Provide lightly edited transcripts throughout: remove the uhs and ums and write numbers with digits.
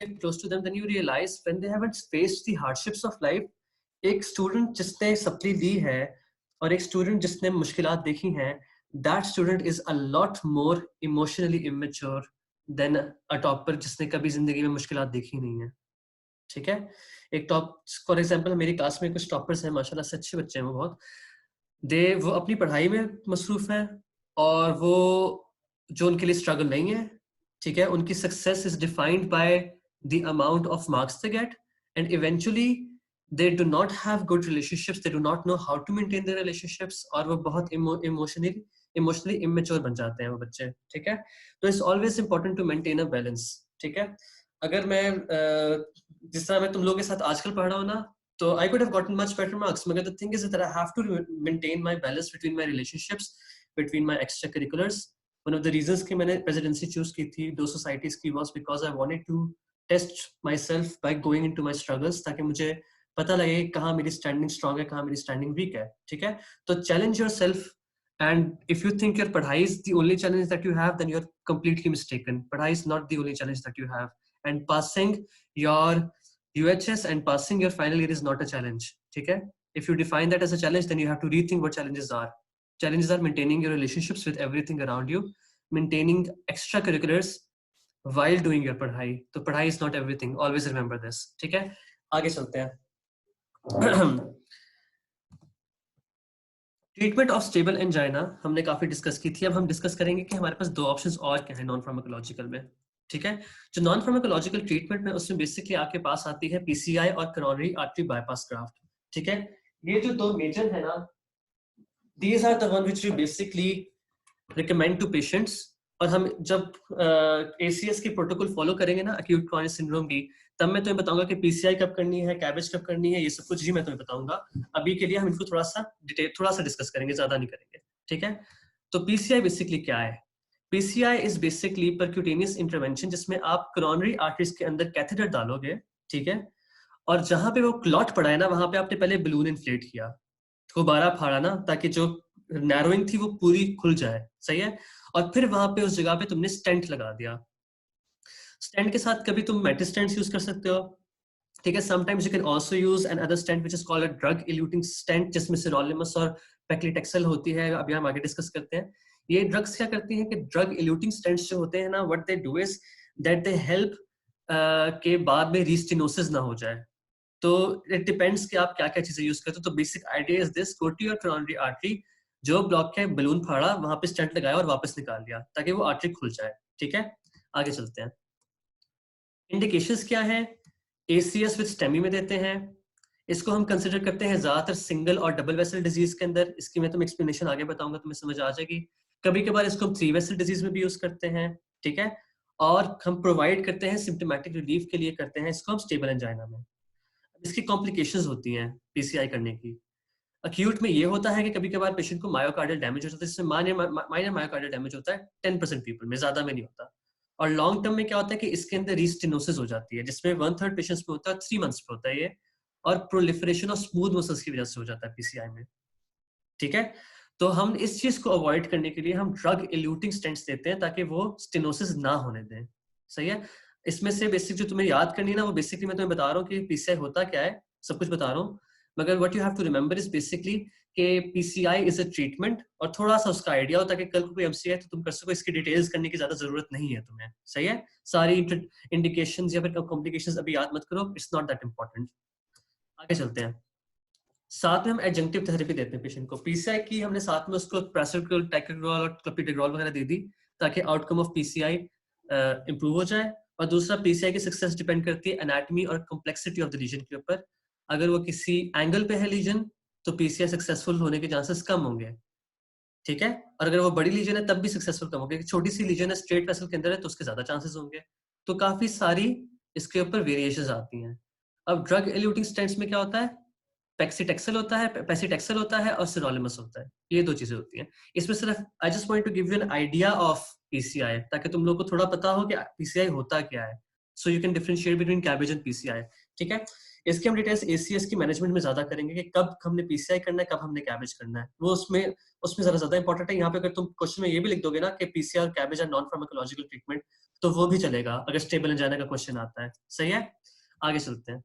get close to them, then you realize when they haven't faced the hardships of life, एक student जिसने supply दी है और एक student जिसने मुश्किलात देखी हैं, that student is a lot more emotionally immature than a topper जिसने कभी जिंदगी में मुश्किलात देखी नहीं है. ठीक है. एक टॉप फॉर एग्जांपल मेरी क्लास में कुछ टॉपर्स हैं, माशाल्लाह से अच्छे बच्चे हैं वो बहुत. वो अपनी पढ़ाई में मसरूफ हैं और वो जो उनके लिए स्ट्रगल नहीं है. ठीक है. उनकी success is defined by the amount of marks they get and eventually they do not have good relationships, they do not know how to maintain their relationships और वो बहुत emotionally immature बन जाते हैं वो बच्चे. ठीक है. तो it's always important to maintain a balance. ठीक है. अगर मैं जिस तरह मैं तुम लोगों के साथ आजकल पढ़ रहा हूँ ना, तो I could have gotten much better marks, मगर the thing is that I have to maintain my balance between my relationships, between my extracurriculars. One of the reasons कि मैंने presidency choose की थी 2 societies की was because I wanted to test myself by going into my struggles, ताकि मुझे पता लगे कहाँ मेरी स्टैंडिंग स्ट्रांग है, कहाँ मेरी स्टैंडिंग वीक है. ठीक है. तो challenge yourself, and if you think your पढ़ाई is the only challenge that you have, then you are completely mistaken. पढ़ाई is not the only challenge that you have, and passing your UHS and passing your final year is not a challenge. ठीक है. If you define that as a challenge, then you have to rethink what challenges are. Challenges are maintaining your relationships with everything around you, maintaining extracurriculars while doing your पढ़ाई. तो पढ़ाई is not everything. Always remember this. ठीक है. आगे चलते हैं. Treatment of stable angina हमने काफी डिस्कस की थी. अब हम डिस्कस करेंगे कि हमारे पास 2 ऑप्शंस और क्या है नॉन फार्माकोलॉजिकल में. ठीक है. जो नॉन फार्माकोलॉजिकल ट्रीटमेंट में उसमें बेसिकली आपके पास आती है PCI और करोनरी आर्टरी बाईपास ग्राफ्ट. ठीक है. ये जो 2 मेजर है ना, these are the one which we basically recommend to patients. और हम जब ACS की प्रोटोकॉल फॉलो करेंगे ना अक्यूट क्रॉनिक सिंड्रोम की, तब मैं तुम्हें बताऊंगा कि PCI कब करनी है, कैबेज कब करनी है, ये सब कुछ ही मैं तुम्हें बताऊंगा. अभी के लिए हम इनको थोड़ा सा डिस्कस करेंगे, ज्यादा नहीं करेंगे. ठीक है. तो PCI बेसिकली क्या है? PCI is basically percutaneous intervention, जिसमें आप करोनरी आर्टरीज के अंदर कैथेटर डालोगे. ठीक है. और जहां पे वो क्लॉट पड़ा है ना, वहां पे आपने पहले बलून इन्फ्लेट किया, गुब्बारा फाड़ा ना, ताकि जो नैरोइंग थी वो पूरी खुल जाए. सही है. और फिर वहां पे उस जगह पे तुमने स्टेंट लगा दिया. स्टेंट के साथ कभी तुम मेटल स्टेंट्स यूज कर सकते हो. ठीक है. Sometimes you can also use an other stent which is called a drug eluting stent, जिसमें सिरोलिमस और पेक्लिटेक्सेल होती है. अभी हम आगे डिस्कस करते हैं. ये ड्रग्स क्या करती हैं कि ड्रग इल्यूटिंग स्टेंट्स जो होते हैं ना, what they do is that they help के बाद में रीस्टेनोसिस ना हो जाए. तो इट डिपेंड्स कि आप क्या क्या चीजें यूज करते हो. तो basic idea is this: go to your coronary artery, जो ब्लॉक है बलून फाड़ा, वहां पे स्टेंट लगाया और वापस निकाल दिया, ताकि वो आर्टरी खुल जाए. ठीक है. आगे चलते हैं. इंडिकेशंस क्या है? ACS विद स्टेमी में देते हैं. इसको हम कंसिडर करते हैं ज्यादातर सिंगल और डबल वेसल डिजीज के अंदर. इसकी मैं तुम्हें एक्सप्लेनेशन आगे बताऊंगा, तुम्हें समझ आ जाएगी. कभी कभार इसको हम 3 वेसल डिजीज में भी यूज करते हैं. ठीक है. और हम प्रोवाइड करते हैं सिम्टोमेटिक रिलीफ के लिए, करते हैं इसको हम स्टेबल एंजाइना में. इसकी कॉम्प्लिकेशंस होती हैं PCI करने की. अक्यूट में ये होता है कि कभी कभार पेशेंट को मायोकार्डियल डैमेज होता है, जिसमें माइनर मायोकार्डियल डैमेज होता है 10% पीपल में, ज्यादा में नहीं होता. और लॉन्ग टर्म में क्या होता है कि इसके अंदर रीस्टेनोसिस हो जाती है, जिसमें 1/3 पेशेंट्स में होता है, 3 मंथ्स पे होता है ये. और प्रोलिफरेशन ऑफ स्मूथ मसल्स की वजह से हो जाता है PCI में. ठीक है. तो हम इस चीज को अवॉइड करने के लिए हम ड्रग इल्यूटिंग स्टेंट्स देते हैं, ताकि वो स्टेनोसिस ना होने दें. सही है. इसमें से बेसिक जो तुम्हें याद करनी है ना, वो बेसिकली मैं तुम्हें बता रहा हूँ कि PCI होता क्या है, सब कुछ बता रहा हूँ. मगर what you have to remember is basically कि PCI इज अ ट्रीटमेंट, और थोड़ा सा उसका आइडिया होता है कि कल को कोई MC है तो तुम कर सको. इसकी डिटेल्स करने की ज्यादा जरूरत नहीं है तुम्हें. सही है. सारी इंडिकेशंस या फिर कॉम्प्लिकेशंस अभी याद मत करो, इट्स नॉट दैट इंपॉर्टेंट. आगे चलते हैं. साथ में हम एडजंक्टिव थेरेपी देते हैं पेशेंट को. PCI की हमने साथ में उसको प्रेसरक्रोल, टाइक्रोग्राल और क्लोपिडेग्राल वगैरह दे दी, ताकि आउटकम ऑफ PCI इंप्रूव हो जाए. और दूसरा, PCI की सक्सेस डिपेंड करती है एनाटॉमी और कॉम्प्लेक्सिटी ऑफ द लीजन के ऊपर. अगर वो किसी एंगल पे है लीजन, तो PCI सक्सेसफुल होने के चांसेस कम होंगे. ठीक है. और अगर वो बड़ी लीजन है तब भी सक्सेसफुल कम होंगे. छोटी सी लीजन है स्ट्रेट वेसल के अंदर है, तो उसके ज्यादा चांसेस होंगे. तो काफी सारी इसके ऊपर वेरिएशंस आती हैं. अब ड्रग इल्यूटिंग स्टेंट्स में क्या होता है? पैसिटेक्सेल होता है और सिरोलिमस होता है. ये 2 चीजें होती हैं. इसमें सिर्फ I just want to give you an idea of PCI, ताकि तुम लोग को थोड़ा पता हो कि PCI होता क्या है. So you can differentiate between cabbage and PCI, ठीक है। इसके हम डिटेल्स एसीएस की मैनेजमेंट में ज्यादा करेंगे कि कब हमने पीसीआई करना है, कब हमने कैबेज करना है, वो उसमें उसमें ज्यादा इंपॉर्टेंट है। यहाँ पे अगर तुम क्वेश्चन में ये भी लिख दोगे ना कि पीसीआई और CABG are non pharmacological treatment, तो वो भी चलेगा अगर स्टेबल एंजाइना का क्वेश्चन आता है, सही है। आगे चलते हैं।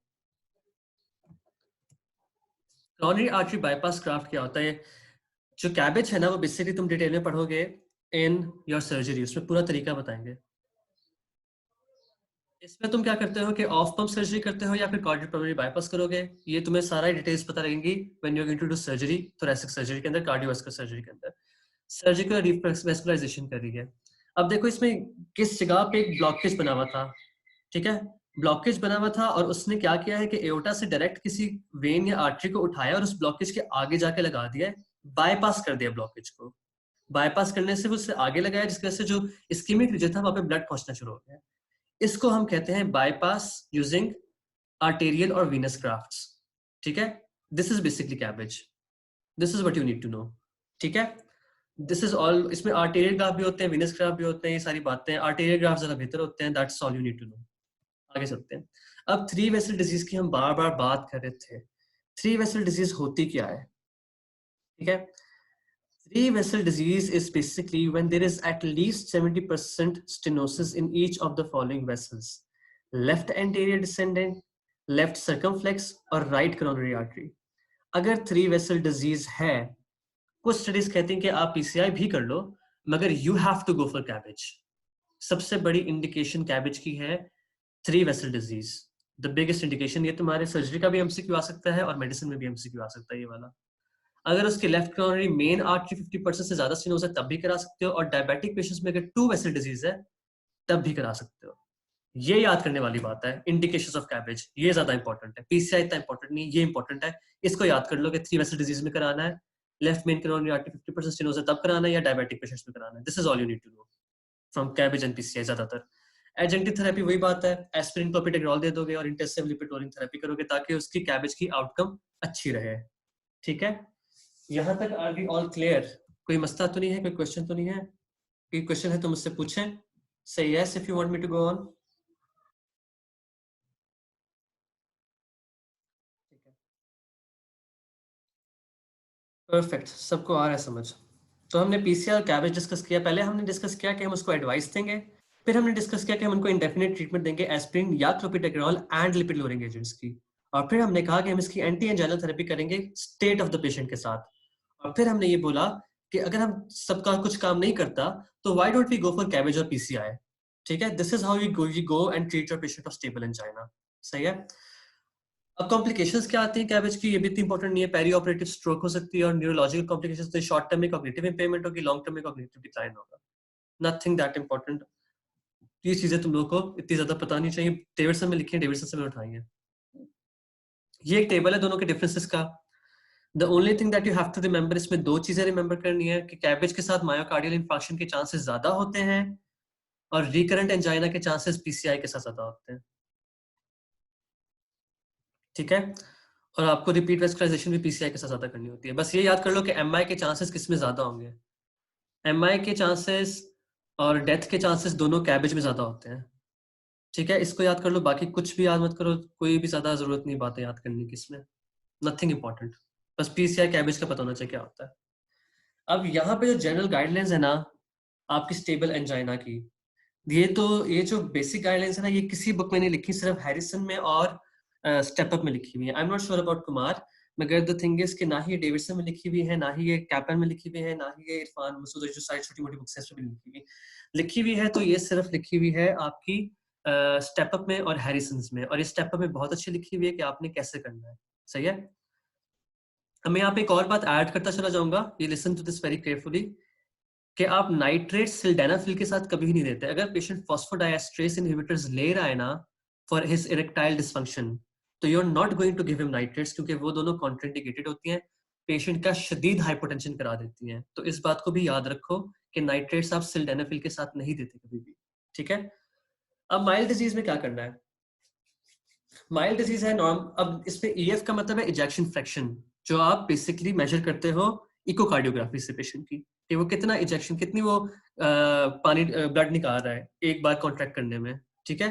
करोनरी आर्टरी बाईपास ग्राफ्ट क्या होता है? जो कैबेज है ना, वो बेसिकली तुम डिटेल में पढ़ोगे इन योर सर्जरी, उसमें पूरा तरीका बताएंगे। इसमें तुम क्या करते हो कि ऑफ पंप सर्जरी करते हो या फिर कार्डियोपल्मोनरी बाईपास करोगे, ये तुम्हें सारा डिटेल्स पता रहेंगी when you are going to do surgery, thoracic surgery के अंदर, कार्डियोवास्कुलर सर्जरी के अंदर। सर्जिकल रिवेस्कुलराइजेशन कर रही है। अब देखो इसमें किस जगह पे एक ब्लॉकेज बना हुआ था, ठीक है, ब्लॉकेज बना हुआ था और उसने क्या किया है कि एओर्टा से डायरेक्ट किसी वेन या आर्टरी को उठाया और उस ब्लॉकेज के आगे जाके लगा दिया, बाईपास कर दिया ब्लॉकेज को। बाईपास करने से उससे आगे लगाया, जिसकी वजह से जो इस्कीमिक रीजन था वहां पे ब्लड पहुंचना शुरू हो गया। इसको हम कहते हैं बाईपास यूजिंग आर्टेरियल और वीनस ग्राफ्ट्स, ठीक है। This is basically CABG, this is what you need to know, ठीक है। दिस इज ऑल, इसमें आर्टेरियल ग्राफ भी होते हैं, वीनस ग्राफ भी होते हैं, ये सारी बातें। आर्टेरियल ग्राफ ज्यादा बेहतर होते हैं, that's all you need to know. आगे चलते हैं। अब थ्री वेसल डिजीज की हम बार बार बात कर रहे थे। थ्री वेसल डिजीज होती क्या है, ठीक है। Three vessel disease is basically when there is at least 70% stenosis in each of the following vessels: left anterior descendant, left circumflex और right coronary artery। अगर थ्री वेसल डिजीज है, कुछ studies कहती हैं कि आप पीसीआई भी कर लो, मगर you have to go for CABG. सबसे बड़ी इंडिकेशन कैबेज की है three vessel disease, the biggest indication. ये तुम्हारे सर्जरी का भी एमसीक्यू आ सकता है और मेडिसिन में भी एमसीक्यू आ सकता है ये वाला। अगर उसके लेफ्ट कोरोनरी मेन आर्टरी 50% से ज्यादा स्टेनोज है तब भी करा सकते हो, और डायबिटिक पेशेंट्स में अगर टू वेसल डिजीज है तब भी करा सकते हो। ये याद करने वाली बात है, इंडिकेशंस ऑफ कैबेज, ये ज्यादा इंपॉर्टेंट है। पीसीआई इतना इंपॉर्टेंट नहीं, ये इंपॉर्टेंट है। इसको याद कर लो कि थ्री वेसल डिजीज में कराना है, लेफ्ट मेन कोरोनरी आर्टरी 50% स्टेनोज है तब कराना है, या डायबिटिक पेशेंट्स में कराना है। This is all you need to know from CABG and PCI ज्यादातर। एडजेंटिव थेरेपी वही बात है, एस्पिरिन क्लोपिडेग्रॉल दे दोगे और इंटेंसिव लिपिडोलिन थेरेपी करोगे ताकि उसकी कैबेज की आउटकम अच्छी रहे, ठीक है। यहाँ तक आर वी ऑल क्लियर? कोई मसला तो नहीं है, कोई क्वेश्चन तो नहीं है? कोई क्वेश्चन है तो मुझसे पूछें। Say yes if you want me to go on. ठीक है, परफेक्ट, सबको आ रहा है समझ। तो हमने पीसीआर कैबेज डिस्कस किया। पहले हमने डिस्कस किया कि हम उसको एडवाइस देंगे, फिर हमने डिस्कस किया कि हम उनको इंडेफिनिट ट्रीटमेंट देंगे एस्पिरिन या क्लोपिडेग्रॉल एंड लिपिड लोअरिंग एजेंट्स की, और फिर हमने कहा कि हम इसकी एंटी एंजाइनल थेरेपी करेंगे स्टेट ऑफ द पेशेंट के साथ। और फिर हमने ये बोला कि अगर हम सबका कुछ काम नहीं करता तो why don't we go for CABG और पीसीआई, ठीक है। This is how you go and treat your patient of stable angina, सही है। अब कॉम्प्लिकेशंस क्या आती हैं कैबेज की, ये भी इतनी इंपॉर्टेंट नहीं है। पेरी ऑपरेटिव स्ट्रोक हो सकती है और न्यूरोलॉजिकल कॉम्प्लिकेशंस, तो शॉर्ट टर्म में कॉग्निटिव इंपेयरमेंट होगी, लॉन्ग टर्म में कॉग्निटिव डिक्लाइन होगा। Nothing that important. ये चीजें तुम लोगों को इतनी ज्यादा पता नहीं चाहिए। डेविडसन में लिखी है, डेविडसन से मैं उठाई है। ये एक टेबल है दोनों के डिफरेंसेस का। The only thing that you have to remember, इसमें दो चीजें रिमेंबर करनी है कि कैबेज के साथ मायोकार्डियल इंफार्क्शन के चांसेस ज्यादा होते हैं और रिकरेंट एंजाइना के चांसेस पीसीआई के साथ ज्यादा होते हैं, ठीक है। और आपको रिपीट वेस्कुलराइजेशन भी पीसीआई के साथ ज्यादा करनी होती है। बस ये याद कर लो कि एमआई के चांसेस किसमें ज्यादा होंगे। एमआई के चांसेस और डेथ के चांसेस दोनों कैबेज में ज्यादा होते हैं, ठीक है। इसको याद कर लो, बाकी कुछ भी याद मत करो, कोई भी ज्यादा जरूरत नहीं बातें याद करने की इसमें, नथिंग इंपॉर्टेंट। बस पीसीआई कैबेज का पता होना चाहिए क्या होता है। अब यहाँ पे जो जनरल गाइडलाइंस है ना आपकी स्टेबल एंजाइना की, ये जो बेसिक गाइडलाइंस है ना, ये किसी बुक में नहीं लिखी, सिर्फ हैरिसन में और स्टेप अप में लिखी हुई है। I am not sure about Kumar, मगर द थिंग इज कि ना ही ये डेविडसन में लिखी हुई है, ना ही ये कैपन में लिखी हुई है, ना ही ये इरफान मसूद जो साइड छोटी मोटी बुक्स है उसमें लिखी हुई है। तो ये सिर्फ लिखी हुई है आपकी स्टेप अप में और हैरिसन में, और ये स्टेप अप में बहुत अच्छी लिखी हुई है कि आपने कैसे करना है, सही है। अब मैं यहाँ पे एक और बात ऐड करता चला जाऊंगा, ये listen to this very carefully, कि आप नाइट्रेट सिल्डेनाफिल के साथ कभी भी नहीं देते। अगर पेशेंट फॉस्फोडाइएस्ट्रेस इनहिबिटर्स ले रहा है ना फॉर हिज इरेक्टाइल डिसफंक्शन, तो you are not going to give him nitrates, क्योंकि वो दोनों कॉन्ट्राइंडिकेटेड होती हैं, पेशेंट का शदीद हाइपोटेंशन करा देती हैं। तो इस बात को भी याद रखो कि नाइट्रेट्स आप सिल्डेनाफिल के साथ नहीं देते कभी भी, ठीक है। अब माइल्ड डिजीज में क्या करना है? माइल्ड डिजीज है नॉर्म। अब इसमें ईएफ का मतलब है इजेक्शन फ्रैक्शन, जो आप बेसिकली मेजर करते हो इकोकार्डियोग्राफी से पेशेंट की, कि वो कितना इजेक्शन, कितनी वो पानी ब्लड निकाल रहा है एक बार कॉन्ट्रैक्ट करने में, ठीक है।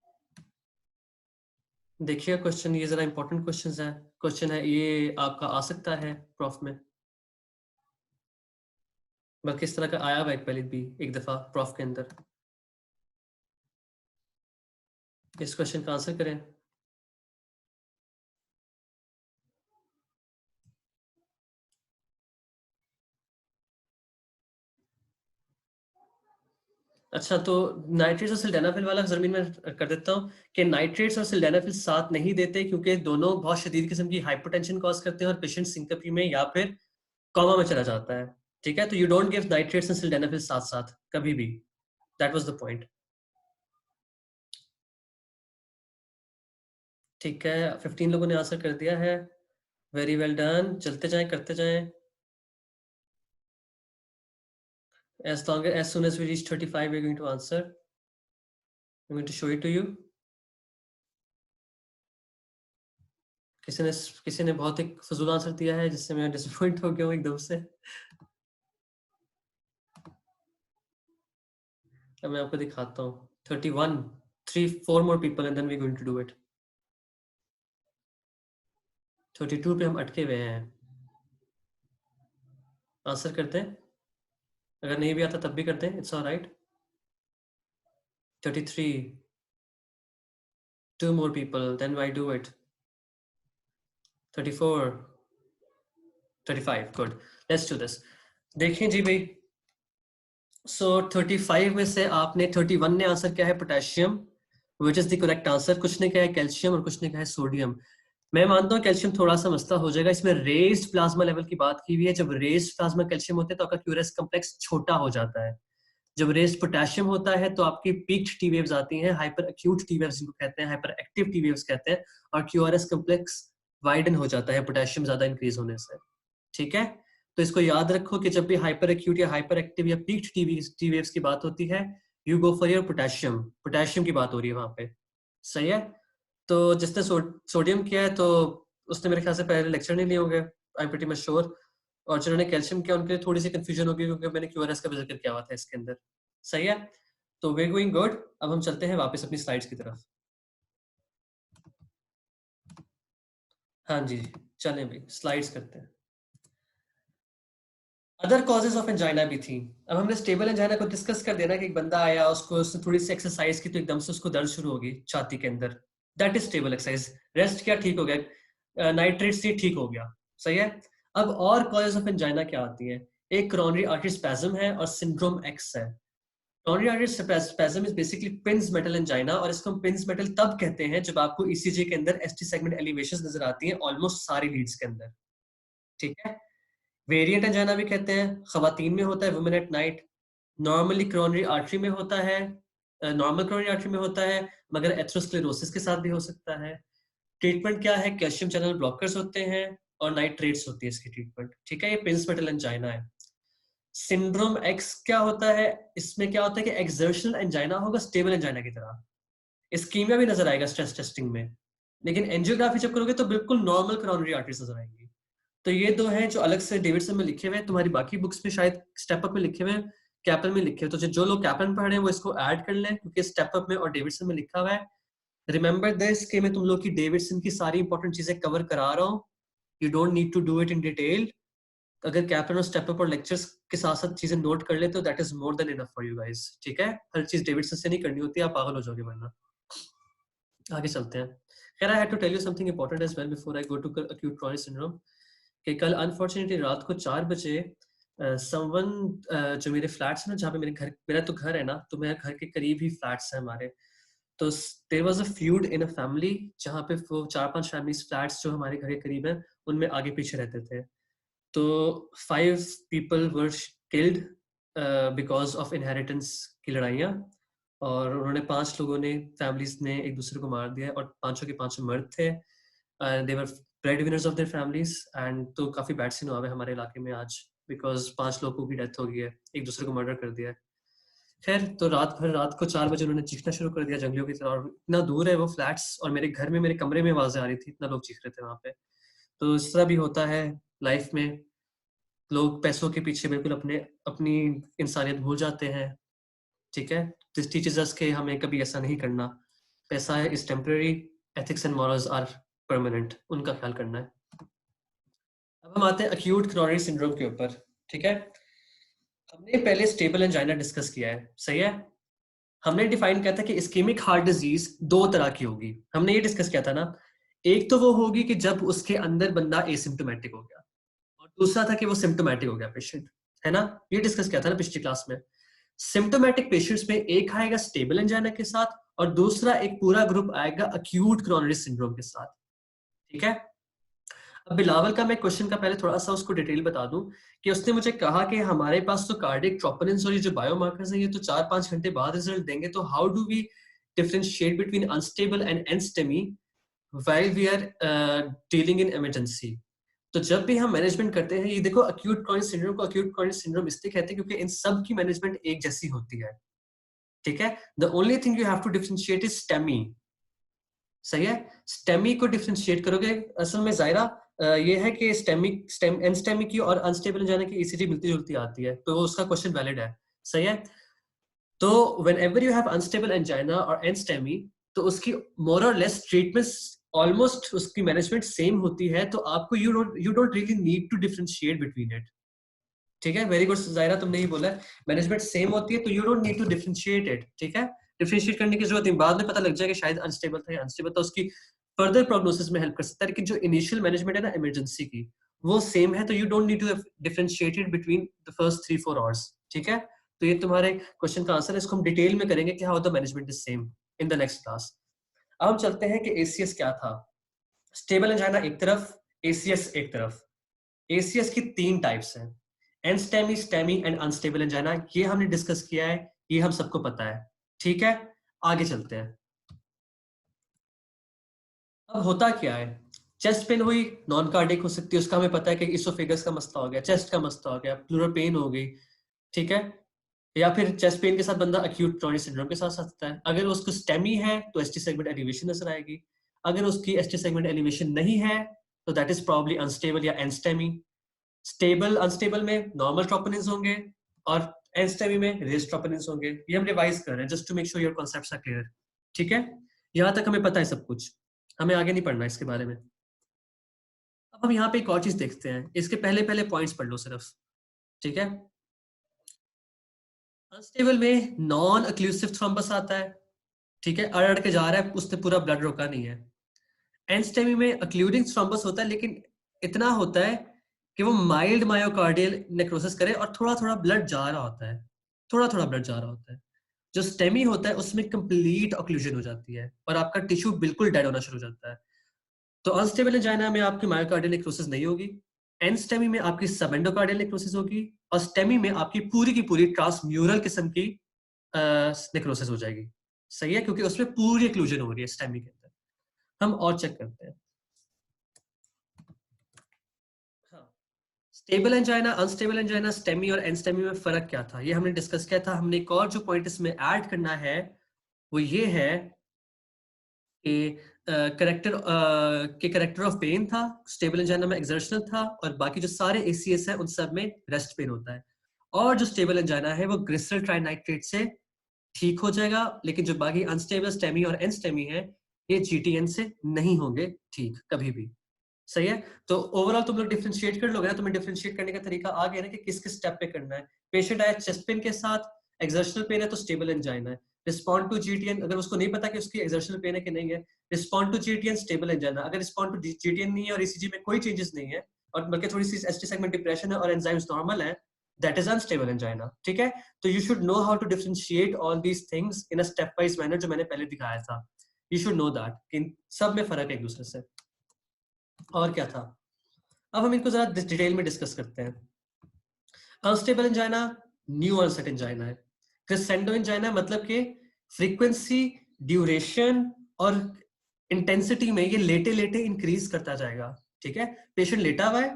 देखिए क्वेश्चन, ये जरा इंपॉर्टेंट क्वेश्चन है, ये आपका आ सकता है प्रॉफ में, बल्कि इस तरह का आया हुआ है पहले भी एक दफा प्रॉफ के अंदर। इस क्वेश्चन का आंसर करें। अच्छा, तो नाइट्रेट्स और सिल्डेनाफिल वाला जमीन में कर देता हूँ कि नाइट्रेट्स और सिल्डेनाफिल साथ नहीं देते क्योंकि दोनों बहुत शदीद किस्म की हाइपरटेंशन कॉज करते हैं और पेशेंट सिंकपी में या फिर कॉमा में चला जाता है। ठीक है, तो you don't give nitrates and sildenafil साथ साथ कभी भी। That was the point. ठीक है, 15 लोगों ने आंसर कर दिया है। वेरी वेल डन, चलते जाएं करते जाएं। as soon as we reach 35 we're going to answer. I'm going to show it to you. किसी ने बहुत एक फजूल आंसर दिया है जिससे मैं डिसअपॉइंट हो गया हूँ एकदम से। अब मैं आपको दिखाता हूँ। 31, 4 more people and then we're going to do it. 32 पे हम अटके हुए हैं। आंसर करते हैं, अगर नहीं भी आता तब भी करते हैं, it's alright. 33, 2 more people, then why do it? 34, 35, good, let's do this. देखिए जी भाई, सो 35 में से आपने 31 ने आंसर किया है potassium, which is the correct answer. कुछ ने कहा है कैल्शियम और कुछ ने कहा है सोडियम। मैं मानता हूँ कैल्शियम थोड़ा सा मसला हो जाएगा, इसमें रेज्ड प्लाज्मा लेवल की बात की हुई है। जब रेज्ड प्लाज्मा कैल्शियम होते हैं तो आपका क्यूआरएस कम्प्लेक्स छोटा हो जाता है। जब रेज्ड पोटेशियम होता है तो आपकी पीक्ड टी वेव्स आती हैं, हाइपर एक्यूट टी वेव्स जिनको कहते हैं, हाइपर एक्टिव टी वेव्स कहते हैं, और क्यूआरएस कम्प्लेक्स वाइडन हो जाता है पोटेशियम ज्यादा इंक्रीज होने से। ठीक है, तो इसको याद रखो कि जब भी हाइपर एक्यूट या हाइपर एक्टिव या पीक्ड टी वेव्स की बात होती है, you go for your potassium. Potassium की बात हो रही है वहां पे, सही है। तो जिसने सोडियम किया है तो उसने मेरे ख्याल से पहले लेक्चर नहीं लिए होंगे, I am pretty much sure. और जिन्होंने कैल्शियम किया उनके लिए थोड़ी सी कंफ्यूजन होगी क्योंकि मैंने क्यूआरएस का भी जिक्र किया हुआ था इसके अंदर, सही है। तो वे गोइंग गुड। अब हम चलते हैं वापस अपनी स्लाइड्स की तरफ। हाँ जी, चलें भाई स्लाइड्स करते हैं। अदर कॉजेज ऑफ एंजाइना भी थी। अब हमने स्टेबल एंजाइना को डिस्कस कर देना कि एक बंदा आया, उसको उसने थोड़ी सी एक्सरसाइज की तो एकदम से उसको दर्द शुरू होगी छाती के अंदर, that is stable exercise. Rest किया ठीक हो गया, नाइट्रेट से ठीक हो गया, सही है। अब और कॉजेज ऑफ एंजाइना क्या आती है? एक कोरोनरी आर्टरी स्पैज्म है और सिंड्रोम एक्स है। Coronary artery spasm is basically pins metal angina, और इसको हम पिंस मेटल तब कहते हैं जब आपको ईसीजी के अंदर एसटी सेगमेंट एलिवेशंस नजर आती हैं ऑलमोस्ट सारी लीड्स के अंदर। ठीक है, वेरिएंट एंजाइना भी कहते हैं, खवातीन में होता है, women at night. Normally coronary artery में होता है, नॉर्मल कोरोनरी आर्टरी में होता है, मगर एथरोस्क्लेरोसिस के साथ भी हो सकता है। ट्रीटमेंट क्या है? कैल्शियम चैनल ब्लॉकर्स होते हैं और नाइट्रेट्स होती है इसकी ट्रीटमेंट। ठीक है, ये पिंस मेटल एंजाइना है। सिंड्रोम एक्स क्या होता है? इसमें क्या होता है कि एक्सर्शनल एंजाइना होगा स्टेबल एंजाइना की तरह, इस्कीमिया भी नजर आएगा स्ट्रेस टेस्टिंग में, लेकिन एंजियोग्राफी जब करोगे तो बिल्कुल नॉर्मल कोरोनरी आर्टरीज नजर आएंगी। तो ये दो हैं जो अलग से डेविडसन में लिखे हुए हैं, तुम्हारी बाकी बुक्स में शायद स्टेप अप में लिखे हुए हैं, कैपल में लिखे हुए। तो जो लोग कैपल पढ़ रहे हैं वो इसको ऐड कर लें क्योंकि स्टेप अप में और डेविडसन में लिखा हुआ है। रिमेंबर दिस कि मैं तुम लोग की डेविडसन की सारी इंपॉर्टेंट चीजें कवर करा रहा हूँ, you don't need to do it in detail. अगर कैपल और स्टेप अप और लेक्चर्स के साथ साथ चीजें नोट कर ले तो that is more than enough for you guys. ठीक है, हर चीज डेविडसन से नहीं करनी होती, आप पागल हो जाओगे वरना। आगे चलते हैं। खैर, I had to tell you something important as well before I go to acute chronic syndrome कि कल अनफॉर्चुनेटली रात को 4 बजे समवन जो मेरे फ्लैट्स हैं ना, जहाँ पे मेरा तो घर है ना, तो मेरे घर के करीब ही फ्लैट्स हैं हमारे। तो there was a feud in a family जहाँ पे वो 4-5 फैमिलीज फ्लैट्स जो हमारे घर के करीब हैं उनमें आगे पीछे रहते थे। तो 5 people were killed because of inheritance की लड़ाइयाँ, और उन्होंने 5 लोगों ने, फैमिलीज ने एक दूसरे को मार दिया और पांचों के पांचों मर्द थे। They were breadwinners of their families and तो काफी बैड सीन हुआ है हमारे इलाके में आज, बिकॉज 5 लोगों की डेथ हो गई है, एक दूसरे को मर्डर कर दिया है। खैर, तो रात को 4 बजे उन्होंने चीखना शुरू कर दिया जंगलियों की तरह, और इतना दूर है वो फ्लैट्स, और मेरे घर में, मेरे कमरे में आवाजें आ रही थी, इतना लोग चीख रहे थे वहां पे। तो इस तरह भी होता है लाइफ में, लोग पैसों के पीछे बिल्कुल अपनी इंसानियत भूल जाते हैं। ठीक है, दिस टीचर्स अस के हमें कभी ऐसा नहीं करना। पैसा is temporary, ethics and morals are permanent, उनका ख्याल करना है। अब हम आते हैं अक्यूट कोरोनरी सिंड्रोम के ऊपर, ठीक है। हमने पहले स्टेबल एंजाइना डिस्कस किया है, सही है। हमने डिफाइन किया था कि इस्केमिक हार्ट डिजीज दो तरह की होगी, हमने ये डिस्कस किया था ना। एक तो वो होगी कि जब उसके अंदर बंदा एसिम्प्टोमेटिक हो गया, और दूसरा था कि वो सिम्प्टोमेटिक हो गया पेशेंट, है ना। ये डिस्कस किया था ना पिछली क्लास में। सिम्प्टोमेटिक पेशेंट्स में एक आएगा स्टेबल एंजाइना के साथ, और दूसरा एक पूरा ग्रुप आएगा अक्यूट कोरोनरी सिंड्रोम के साथ, ठीक है। अब बिलावल का मैं क्वेश्चन का पहले थोड़ा सा उसको डिटेल बता दूं कि उसने मुझे कहा कि हमारे पास तो कार्डियक ट्रोपोनिन्स और ये जो बायोमार्कर्स हैं ये तो 4-5 घंटे बाद रिजल्ट देंगे, तो how do we differentiate between unstable and NSTEMI while we are dealing in emergency. तो जब भी हम मैनेजमेंट करते हैं, ये देखो अक्यूट कोरोनरी सिंड्रोम को अक्यूट कोरोनरी सिंड्रोम इसलिए कहते हैं क्योंकि इन सब की मैनेजमेंट एक जैसी होती है, ठीक है। The only thing you have to differentiate is STEMI, सही है। स्टेमी को डिफरेंशिएट करोगे, असल में जायरा ये है कि स्टेमिक एनस्टेमिक की और अनस्टेबल एंजाइना की ईसीजी मिलती जुलती आती है, तो उसका क्वेश्चन वैलिड है, सही है। तो whenever you have unstable angina और एनस्टेमी, तो उसकी मोर और लेस ट्रीटमेंट्स ऑलमोस्ट उसकी मैनेजमेंट सेम होती है, तो आपको you don't really need to differentiate between it, ठीक है। वेरी गुड जायरा, तुमने ही बोला मैनेजमेंट सेम होती है तो you don't need to differentiate it, ठीक है। डिफरेंशिएट करने की जरूरत नहीं, बाद में पता लग जाएगा शायद अनस्टेबल था या अनस्टेबल था, उसकी फर्दर प्रोग्नोसिस में हेल्प कर सकता है। लेकिन जो इनिशियल मैनेजमेंट है ना इमरजेंसी की, वो सेम है, तो you don't need to differentiate it between the first 3-4 hours, ठीक है। तो ये तुम्हारे क्वेश्चन का आंसर है, इसको हम डिटेल में करेंगे कि how the management is same in the next class. अब हम चलते हैं कि एसीएस क्या था। स्टेबल एंजाइना एक तरफ, एसीएस एक तरफ। एसीएस की 3 टाइप्स हैं, एनस्टेमी, स्टेमी एंड अनस्टेबल एंजाइना। ये हमने डिस्कस किया है, ये हम सबको पता है, ठीक है। आगे चलते हैं। अब होता क्या है, चेस्ट पेन हुई, नॉन कार्डिक हो सकती है, उसका हमें पता है कि इसोफेगस का मसला हो गया, चेस्ट का मसला हो गया, प्लूरल पेन हो गई, ठीक है। या फिर चेस्ट पेन के साथ बंदा अक्यूट कोरोनरी सिंड्रोम के साथ सकता है। अगर उसको स्टेमी है तो एसटी सेगमेंट एलिवेशन नजर आएगी। अगर उसकी एसटी सेगमेंट एलिवेशन नहीं है तो दैट इज प्रॉब्ली अनस्टेबल या एनस्टेमी। स्टेबल अनस्टेबल में नॉर्मल ट्रोपोनिन्स होंगे और एनस्टेमी में रेज ट्रोपोनिन्स होंगे। ये हम रिवाइज कर रहे हैं just to make sure your concepts are clear, ठीक है। यहां तक हमें पता है सब कुछ, हमें आगे नहीं पढ़ना इसके बारे में। अब हम यहाँ पे एक और चीज देखते हैं, इसके पहले पहले पॉइंट्स पढ़ लो सिर्फ, ठीक है। अनस्टेबल में नॉन अक्लूसिव थ्रोम्बस आता है, ठीक है, अड़ अड़ के जा रहा है, उसने पूरा ब्लड रोका नहीं है। एनस्टेमी में अक्लूडिंग थ्रोम्बस होता है, लेकिन इतना होता है कि वो माइल्ड मायोकार्डियल नेक्रोसिस करे और थोड़ा थोड़ा ब्लड जा रहा होता है, थोड़ा थोड़ा ब्लड जा रहा होता है। जो स्टेमी होता है उसमें कंप्लीट ऑक्लूजन हो जाती है और आपका टिश्यू बिल्कुल डेड होना शुरू हो जाता है। तो अनस्टेबल एंजाइना में आपकी मायोकार्डियल नेक्रोसिस नहीं होगी, एनस्टेमी में आपकी सबएंडोकार्डियल नेक्रोसिस होगी, और स्टेमी में आपकी पूरी की पूरी ट्रांसम्यूरल किस्म की नेक्रोसिस हो जाएगी, सही है, क्योंकि उसमें पूरी ऑक्लूजन हो रही है स्टेमी के अंदर। हम और चेक करते हैं। हाँ, stable angina, unstable angina, STEMI और एनस्टेमी में फर्क क्या था, ये हमने डिस्कस किया था। हमने एक और जो पॉइंट इसमें ऐड करना है वो ये है कि करेक्टर ऑफ पेन था, स्टेबल एंजाइना में एक्सर्शनल था, और बाकी जो सारे एसीएस है उन सब में रेस्ट पेन होता है। और जो स्टेबल एंजाइना है वो ग्लिसरल ट्राइनाइट्रेट से ठीक हो जाएगा, लेकिन जो बाकी अनस्टेबल स्टेमी और एनस्टेमी है ये जीटीएन से नहीं होंगे ठीक कभी भी, सही है। तो ओवरऑल तुम लोग डिफरेंशिएट कर लोगे ना, तुम्हें डिफरेंशिएट करने का तरीका आ गया ना कि किस किस स्टेप पे करना है। पेशेंट आया चेस्ट पेन के साथ, एक्सर्शनल पेन है तो स्टेबल एंजाइना है। रिस्पॉन्ड टू जीटीएन, अगर उसको नहीं पता कि उसकी एक्सर्शनल पेन है कि नहीं है, respond to GTN stable angina. अगर रिस्पॉन्ड टू जीटीएन नहीं है और ईसीजी में कोई चेंजेस नहीं है और बल्कि थोड़ी सी एसटी सेगमेंट डिप्रेशन है और एंजाइम्स नॉर्मल है, दैट इज अनस्टेबल एंजाइना, ठीक है। तो you should know how to differentiate all these things in a step wise manner, जो मैंने पहले दिखाया था। यू शुड नो दैट इन सब में फर्क है एक दूसरे से। और क्या था, अब हम इनको जरा डिटेल में डिस्कस करते हैं। Unstable angina new onset angina है। क्रेसेंडो एंजाइना मतलब कि फ्रीक्वेंसी, ड्यूरेशन और इंटेंसिटी में ये लेटे लेटे इंक्रीज करता जाएगा, ठीक है। पेशेंट लेटा हुआ है,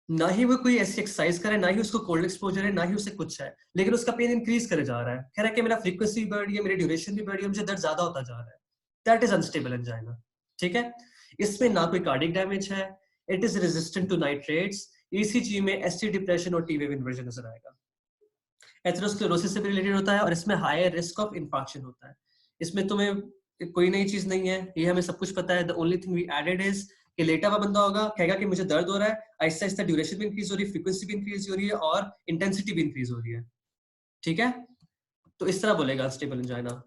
ना ही वो कोई ऐसी एक्सरसाइज करे, ना ही उसको कोल्ड एक्सपोजर है, ना ही उसे कुछ है, लेकिन उसका पेन इंक्रीज करे जा रहा है, कह रहा है कि मेरा फ्रीक्वेंसी भी बढ़ रही है, मेरी ड्यूरेशन भी बढ़ रही है, मुझे दर्द ज्यादा होता जा रहा है। दैट इज अनस्टेबल एंजाइना, ठीक है। इसमें ना कोई कार्डिक डैमेज है, it is resistant to nitrates, ECG में एसटी डिप्रेशन और टी वेव इन्वर्जन नजर आएगा। एथेरोस्क्लेरोसिस से भी रिलेटेड होता है और इसमें हायर रिस्क ऑफ इंफार्क्शन होता है। इसमें तुम्हें कोई नई चीज नहीं है, ये हमें सब कुछ पता है। The only thing we added is कि लेटा हुआ बंदा होगा, कहेगा कि मुझे दर्द हो रहा है, आहिस्ता आहिस्ता ड्यूरेशन भी इंक्रीज हो रही है, फ्रीक्वेंसी भी इंक्रीज हो रही है और इंटेंसिटी भी इंक्रीज हो रही है। ठीक है, तो इस तरह बोलेगा अनस्टेबल एंजाइना।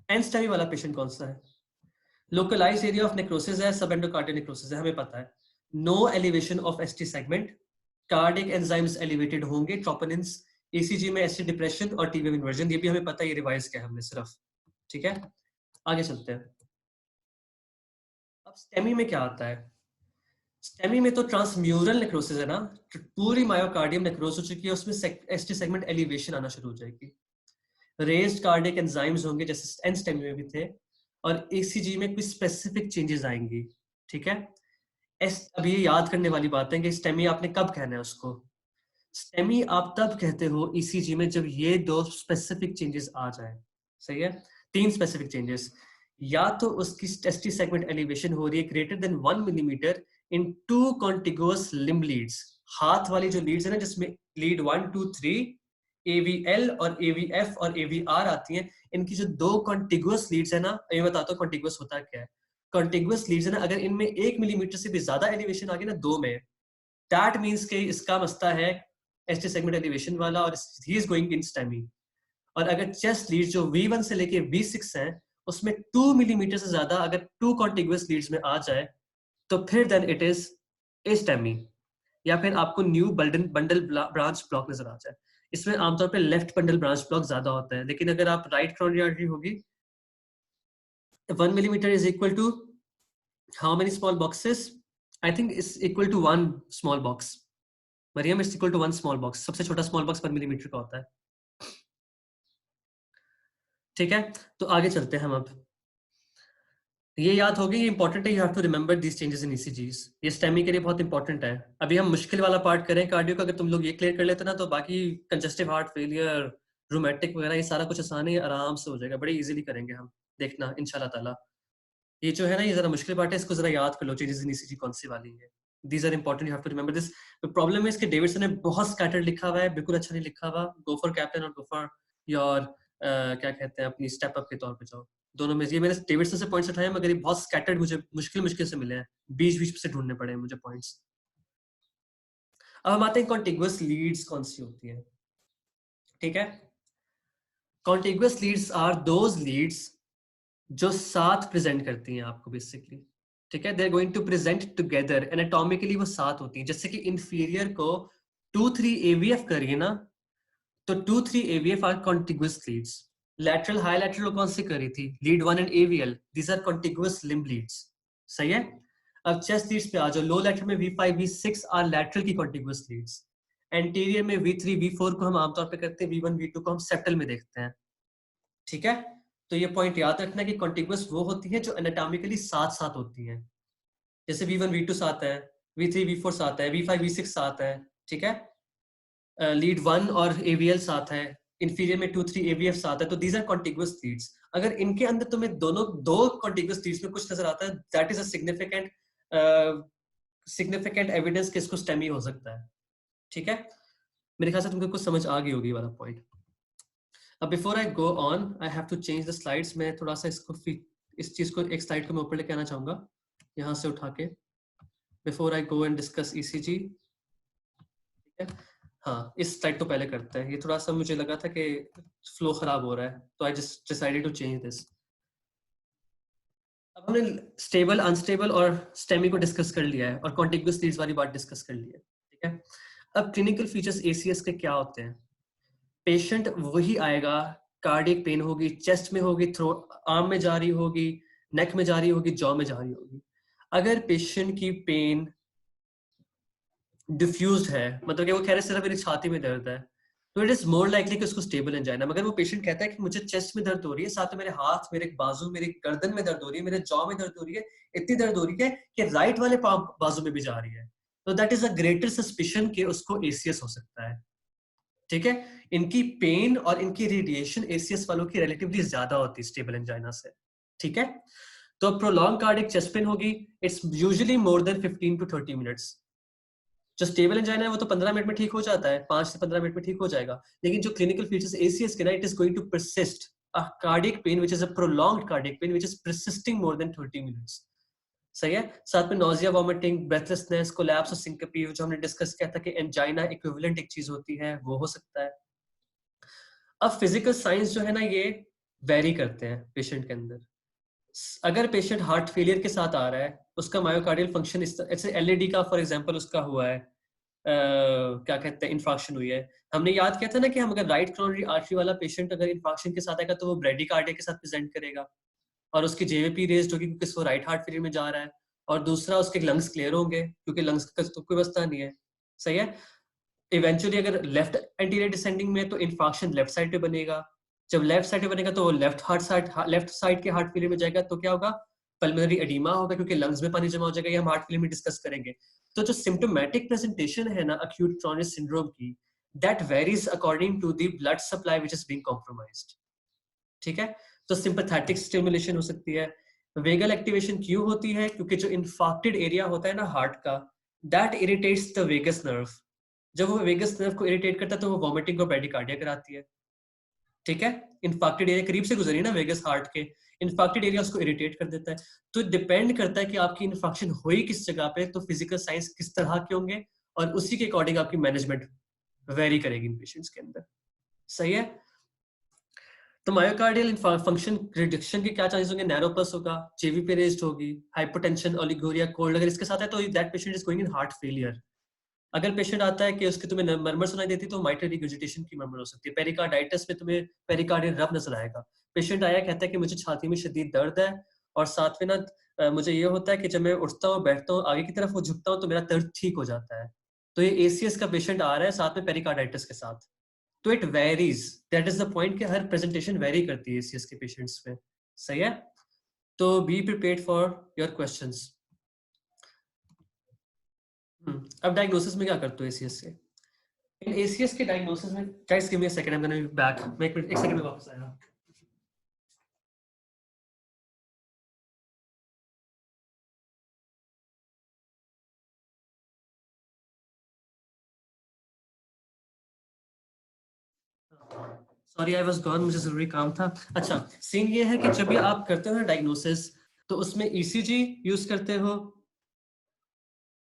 एनस्टेमी वाला पेशेंट कौन सा है? लोकलाइज एरिया ऑफ नेक्रोसिस है, सब एंडोकार्डियल नेक्रोसिस है, हमें पता है। No elevation of ST segment, cardiac enzymes elevated होंगे, ट्रोपोनिन्स, ईसीजी में एसिड डिप्रेशन और टीबी इन्वर्जन, ये भी हमें पता है, ये रिवाइज किया हमने सिर्फ। ठीक है, आगे चलते हैं। अब स्टेमी में क्या आता है? स्टेमी में तो ट्रांसम्यूरल नेक्रोसिस है ना, पूरी मायोकार्डियम नेक्रोस हो चुकी है, उसमें एसटी सेगमेंट एलिवेशन आना शुरू हो जाएगी, रेज्ड कार्डियक एंजाइम्स होंगे जैसे एन स्टेमी में भी थे, और ईसीजी में कुछ स्पेसिफिक चेंजेस आएंगी। ठीक है, अब ये याद करने वाली बात है कि स्टेमी आपने कब कहना है उसको। स्टेमी आप तब कहते हो ईसीजी में जब ये दो स्पेसिफिक चेंजेस आ जाए। सही है, तीन स्पेसिफिक चेंजेस, या तो उसकी एसटी सेगमेंट एलिवेशन हो रही है greater than 1 millimetre in 2 contiguous limb leads, हाथ वाली जो लीड्स है ना जिसमें लीड 1 2 3 एवीएल और एवीएफ और एवीआर आती हैं, इनकी जो दो कॉन्टिगुअस लीड्स है ना, ये बताता हूँ कॉन्टिगुअस होता क्या है। कॉन्टिगुअस लीड्स है ना, अगर इनमें 1 मिलीमीटर से भी ज्यादा एलिवेशन आ गई ना, दो में, दैट मींस कि इसका मसला है एसटी सेगमेंट एलिवेशन वाला और he is going in STEMI. और अगर चेस्ट लीड जो V1 से लेके V6 है उसमें 2 मिलीमीटर से ज्यादा अगर 2 कॉन्टिगुअस लीड्स में आ जाए तो फिर देन इट इज स्टेमी, या फिर आपको न्यू बंडल ब्रांच ब्लॉक नजर आ जाए। इसमें आमतौर पे लेफ्ट बंडल ब्रांच ब्लॉक ज्यादा होता है, लेकिन अगर आप राइट करोनरी आर्टरी होगी, 1 millimetre is equal to how many small boxes? I think is equal to 1 small box. मरियम, is equal to 1 small box, सबसे छोटा स्मॉल बॉक्स 1 मिलीमीटर का होता है। ठीक है, तो आगे चलते हैं हम। अब ये याद होगी, ये इंपॉर्टेंट है, you have to remember these changes in ECGs, ये स्टेमी के लिए बहुत इंपॉर्टेंट है। अभी हम मुश्किल वाला पार्ट करें कार्डियो का, अगर तुम लोग ये क्लियर कर लेते ना तो बाकी कंजेस्टिव हार्ट फेलियर, रूमेटिक वगैरह ये सारा कुछ आसान है, आराम से हो जाएगा, बड़ी इजीली करेंगे हम, देखना इंशाल्लाह ताला। ये जो है ना, ये जरा मुश्किल पार्ट है, इसको जरा याद कर लो, चेंजेस इन ईसीजी कौन सी वाली है। These are important, you have to remember this. The problem है इसके डेविडसन ने बहुत स्कैटर्ड लिखा हुआ है, बिल्कुल अच्छा नहीं लिखा हुआ। गो फॉर कैप्टन और गो फॉर योर क्या कहते हैं अपनी स्टेप अप के तौर पे जाओ, दोनों में। ये मैंने डेविडसन से पॉइंट्स उठाए मगर ये बहुत स्कैटर्ड, मुझे मुश्किल मुश्किल से मिले हैं, बीच बीच से ढूंढने पड़े हैं मुझे पॉइंट्स। अब हम आते हैं कॉन्टिगुअस लीड्स कौन सी होती है। ठीक है, contiguous leads are those leads जो साथ प्रेजेंट करती हैं आपको बेसिकली। ठीक है, they are going to present together, anatomically वो साथ होती हैं। जैसे कि इंफीरियर को 2-3 एवीएफ करिए ना, तो 2-3 AVF are contiguous leads. Lateral high lateral कौन सी करी थी? Lead 1 and AVL, these are contiguous limb leads. सही है, अब चेस्ट लीड्स पे आ जाओ, लो लैटरल में V5 V6 आर लैटरल की कॉन्टिगुअस लीड्स। एंटीरियर में V3 V4 को हम आमतौर पे करते हैं, V1 V2 को हम सेप्टल में देखते हैं। ठीक है, तो ये पॉइंट याद रखना कि कॉन्टिगुअस वो होती है जो एनाटॉमिकली साथ साथ होती हैं। जैसे V1 V2 साथ है, V3 V4 साथ है, V5 V6 साथ है। ठीक है, लीड 1 और AVL साथ है, इंफीरियर में 2-3 AVF साथ है, तो दीज आर कॉन्टिगुअस लीड्स। अगर इनके अंदर तुम्हें दोनों दो कॉन्टिगुअस लीड्स में कुछ नजर आता है, that is a significant evidence कि इसको स्टेमी हो सकता है। ठीक है, मेरे ख्याल से तुमको कुछ समझ आ गई होगी वाला पॉइंट। अब before I go on I have to change the slides. मैं थोड़ा सा इस चीज को एक स्लाइड को मैं ऊपर लेके आना चाहूंगा, यहाँ से उठा के, before I go and discuss ECG। ठीक है, हाँ, इस स्लाइड को पहले करते हैं, ये थोड़ा सा मुझे लगा था कि फ्लो खराब हो रहा है, तो I just decided to change this. अब हमने स्टेबल अनस्टेबल और स्टेमी को डिस्कस कर लिया है और कॉन्टिगुअस लीड्स वाली बात डिस्कस कर ली है। ठीक है, अब क्लिनिकल फीचर्स ACS के क्या होते हैं? पेशेंट वही आएगा, कार्डियक पेन होगी, चेस्ट में होगी, थ्रोट आर्म में जा रही होगी, नेक में जा रही होगी, जॉ में जा रही होगी। अगर पेशेंट की पेन डिफ्यूज्ड है, मतलब कि वो कह रहे सिर्फ मेरी छाती में दर्द है, तो इट इज मोर लाइकली कि उसको स्टेबल एंजाइना। मगर वो पेशेंट कहता है कि मुझे चेस्ट में दर्द हो रही है, साथ में मेरे हाथ, मेरे बाजू, मेरी गर्दन में दर्द हो रही है, मेरे जॉ में दर्द हो रही है, इतनी दर्द हो रही है कि राइट वाले बाजू में भी जा रही है, तो that is a greater suspicion कि उसको ACS हो सकता है। ठीक है, इनकी पेन और इनकी रेडिएशन ACS वालों की रिलेटिवली ज्यादा होती है स्टेबल एंजाइना से। ठीक है, तो प्रोलॉन्ग कार्डियक चेस्ट पेन होगी, it's usually more than 15 to 30 minutes. जो स्टेबल एंजाइना है वो तो 15 मिनट में ठीक हो जाता है, 5 से 15 मिनट में ठीक हो जाएगा। लेकिन जो क्लिनिकल फीचर्स ACS के ना, it is going to persist a cardiac pain which is a prolonged cardiac pain which is persisting more than 30 minutes. सही है. साथ में nausea, vomiting, breathlessness, collapse और syncope जो हमने डिस्कस किया था कि angina equivalent एक चीज होती है, वो हो सकता है. अब फिजिकल साइंस जो है ना ये वेरी करते हैं पेशेंट के अंदर. अगर पेशेंट हार्ट फेलियर के साथ आ रहा है, उसका मायोकार्डियल फंक्शन ऐसे एलएडी का फॉर एग्जांपल उसका हुआ है, क्या कहते हैं इंफार्क्शन हुई है. हमने याद किया था ना कि हम अगर राइट कोरोनरी आर्टरी वाला पेशेंट अगर इंफार्क्शन के साथ आएगा तो वो ब्रेडिकार्डिया के साथ प्रेजेंट करेगा और उसकी जेवीपी रेज्ड होगी क्योंकि वो राइट हार्ट फेलियर में जा रहा है. और दूसरा उसके लंग्स क्लियर होंगे क्योंकि लंग्स का तो कोई व्यवस्था नहीं है. सही है. इवेंचुअली अगर लेफ्ट एंटीरियर डिसेंडिंग में तो इंफार्क्शन लेफ्ट साइड पे बनेगा. जब लेफ्ट साइड पे बनेगा तो वो लेफ्ट साइड के हार्ट फेलियर में जाएगा तो क्या होगा, पल्मोनरी एडिमा होगा क्योंकि लंग्स में पानी जमा हो जाएगा. ये हम हार्ट फेलियर में डिस्कस करेंगे. तो जो सिम्टोमेटिक प्रेजेंटेशन है ना अक्यूट कोरोनरी सिंड्रोम की, that varies according to the blood supply which is being compromised. ठीक है. तो सिंपैथेटिक स्टिमुलेशन हो सकती है. वेगल एक्टिवेशन क्यों होती है? क्योंकि जो इंफार्क्टेड एरिया होता है ना हार्ट का, that irritates the vagus nerve. जब वो वेगस नर्व को इरिटेट करता है तो वो वॉमिटिंग और ब्रेडिकार्डिया कराती है. ठीक है. इंफार्क्टेड एरिया करीब से गुजरी ना वेगस हार्ट के, इंफार्क्टेड एरिया उसको इरिटेट कर देता है. तो डिपेंड करता है कि आपकी इंफेक्शन हुई किस जगह पे, तो फिजिकल साइंस किस तरह के होंगे और उसी के अकॉर्डिंग आपकी मैनेजमेंट वेरी करेगी इन पेशेंट्स के अंदर. सही है. तो मायोकार्डियल फंक्शन रिडक्शन के क्या चांसेस होंगे? नैरो पल्स होगा, जेवीपी रेज्ड होगी, हाइपोटेंशन, ओलिगोरिया, कोल्ड अगर इसके साथ है तो that patient is going in heart failure. अगर पेशेंट आता है कि उसके तुम्हें मरमर सुनाई देती है तो माइट्रल रिगर्जिटेशन की मरमर हो सकती है. पेरिकार्डाइटिस में तुम्हें पेरिकार्डियल रब नजर आएगा. पेशेंट आया कहता है कि मुझे छाती में शदीद दर्द है और साथ में ना मुझे ये होता है कि जब मैं उठता हूँ बैठता हूँ आगे की तरफ वो झुकता हूँ तो मेरा दर्द ठीक हो जाता है. तो ये एसीएस का पेशेंट आ रहा है साथ में पेरिकार्डाइटिस के साथ. तो it varies, that is the point कि हर प्रेजेंटेशन वेरी करती है एसीएस के पेशेंट्स में. सही है. तो be prepared for your questions. अब डायग्नोसिस में क्या करते हो एसीएस से? इन एसीएस के डायग्नोसिस में guys give me a second, I am gonna be back. मैं एक सेकंड में वापस आया. सॉरी आई वाज गॉन, मुझे जरूरी काम था. अच्छा, सीन ये है कि जब भी आप करते हो ना डायग्नोसिस तो उसमें ईसीजी यूज करते हो,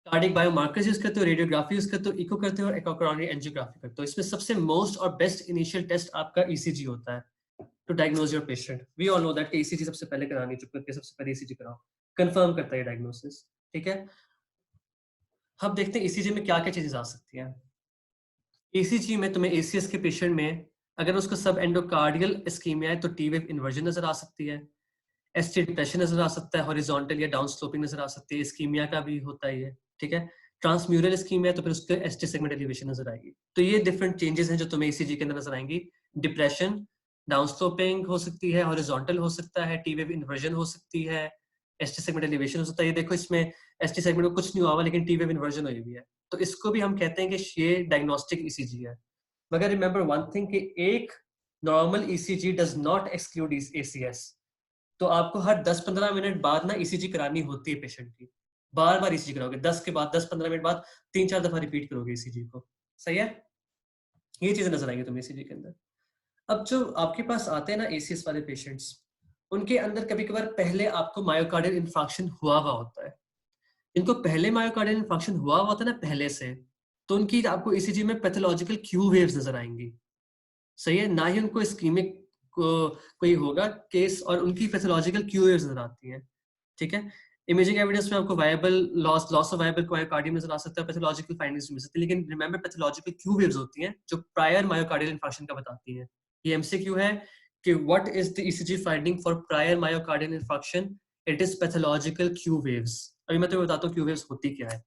कार्डियक बायोमार्कर्स यूज करते हो, रेडियोग्राफी यूज करते हो, इको करते हो और कोरोनरी एंजियोग्राफी करते हो. इसमें सबसे मोस्ट और बेस्ट इनिशियल टेस्ट आपका ईसीजी होता है to diagnose your patient. We all know that ECG सबसे पहले करानी, चुप करके सबसे पहले ईसीजी कराओ, कंफर्म करता है डायग्नोसिस. ठीक है. अब देखते हैं ईसीजी में क्या क्या चीजें आ सकती हैं. ईसीजी में तुम्हें एसीएस के पेशेंट में अगर उसको सब एंडोकार्डियल इस्कीमिया है तो टी वेव इन्वर्जन नजर आ सकती है, एसटी डिप्रेशन नजर आ सकता है, हॉरिजॉन्टल या डाउन स्लोपिंग नजर आ सकती है, इस्कीमिया का भी होता है ये. ठीक है. ट्रांसम्यूरल इस्कीमिया तो फिर उसके एसटी सेगमेंट एलिवेशन नजर आएगी. तो ये डिफरेंट चेंजेस हैं जो तुम्हें ईसीजी के अंदर नजर आएंगी. डिप्रेशन, डाउन स्लोपिंग हो सकती है, हॉरिजॉन्टल हो सकता है, टी वेव इन्वर्जन हो सकती है, एसटी सेगमेंट एलिवेशन हो सकता है. ये देखो इसमें एसटी सेगमेंट में कुछ नहीं हुआ लेकिन टी वेव इन्वर्जन हुई हुई है. तो इसको भी हम कहते हैं कि ये डायग्नोस्टिक ईसीजी है. मगर रिमेंबर वन थिंग कि एक normal ECG does not exclude ACS. तो आपको हर 10-15 मिनट बाद ना ईसीजी करानी होती है पेशेंट की. बार बार ईसीजी कराओगे, 10-15 मिनट बाद 3-4 दफा रिपीट करोगे ईसीजी को. सही है. ये चीजें नजर आएंगी तुम्हें ईसीजी के अंदर. अब जो आपके पास आते हैं ना एसीएस वाले पेशेंट्स, उनके अंदर कभी कभार पहले आपको मायोकार्डियल इंफार्क्शन हुआ हुआ होता है. इनको पहले मायोकार्डियल इंफार्क्शन हुआ हुआ होता है ना पहले से, तो उनकी आपको ईसीजी में पैथोलॉजिकल क्यू वेव्स नजर आएंगी. सही है. ना ही उनको इस्कीमिक कोई होगा केस और उनकी पैथोलॉजिकल क्यू वेव्स नजर आती हैं. ठीक है. इमेजिंग एविडेंस में आपको viable loss of viable myocardium नजर आ सकता है, पैथोलॉजिकल फाइंडिंग्स मिल सकती है. लेकिन रिमेंबर पैथोलॉजिकल क्यू वेव्स होती हैं जो प्रायर मायोकार्डियल इंफार्क्शन का बताती हैं. ये एमसीक्यू है कि what is the ECG finding for prior myocardial infarction? It is pathological Q waves. अभी मैं तुम्हें बताता हूँ क्यू वेव्स होती क्या है.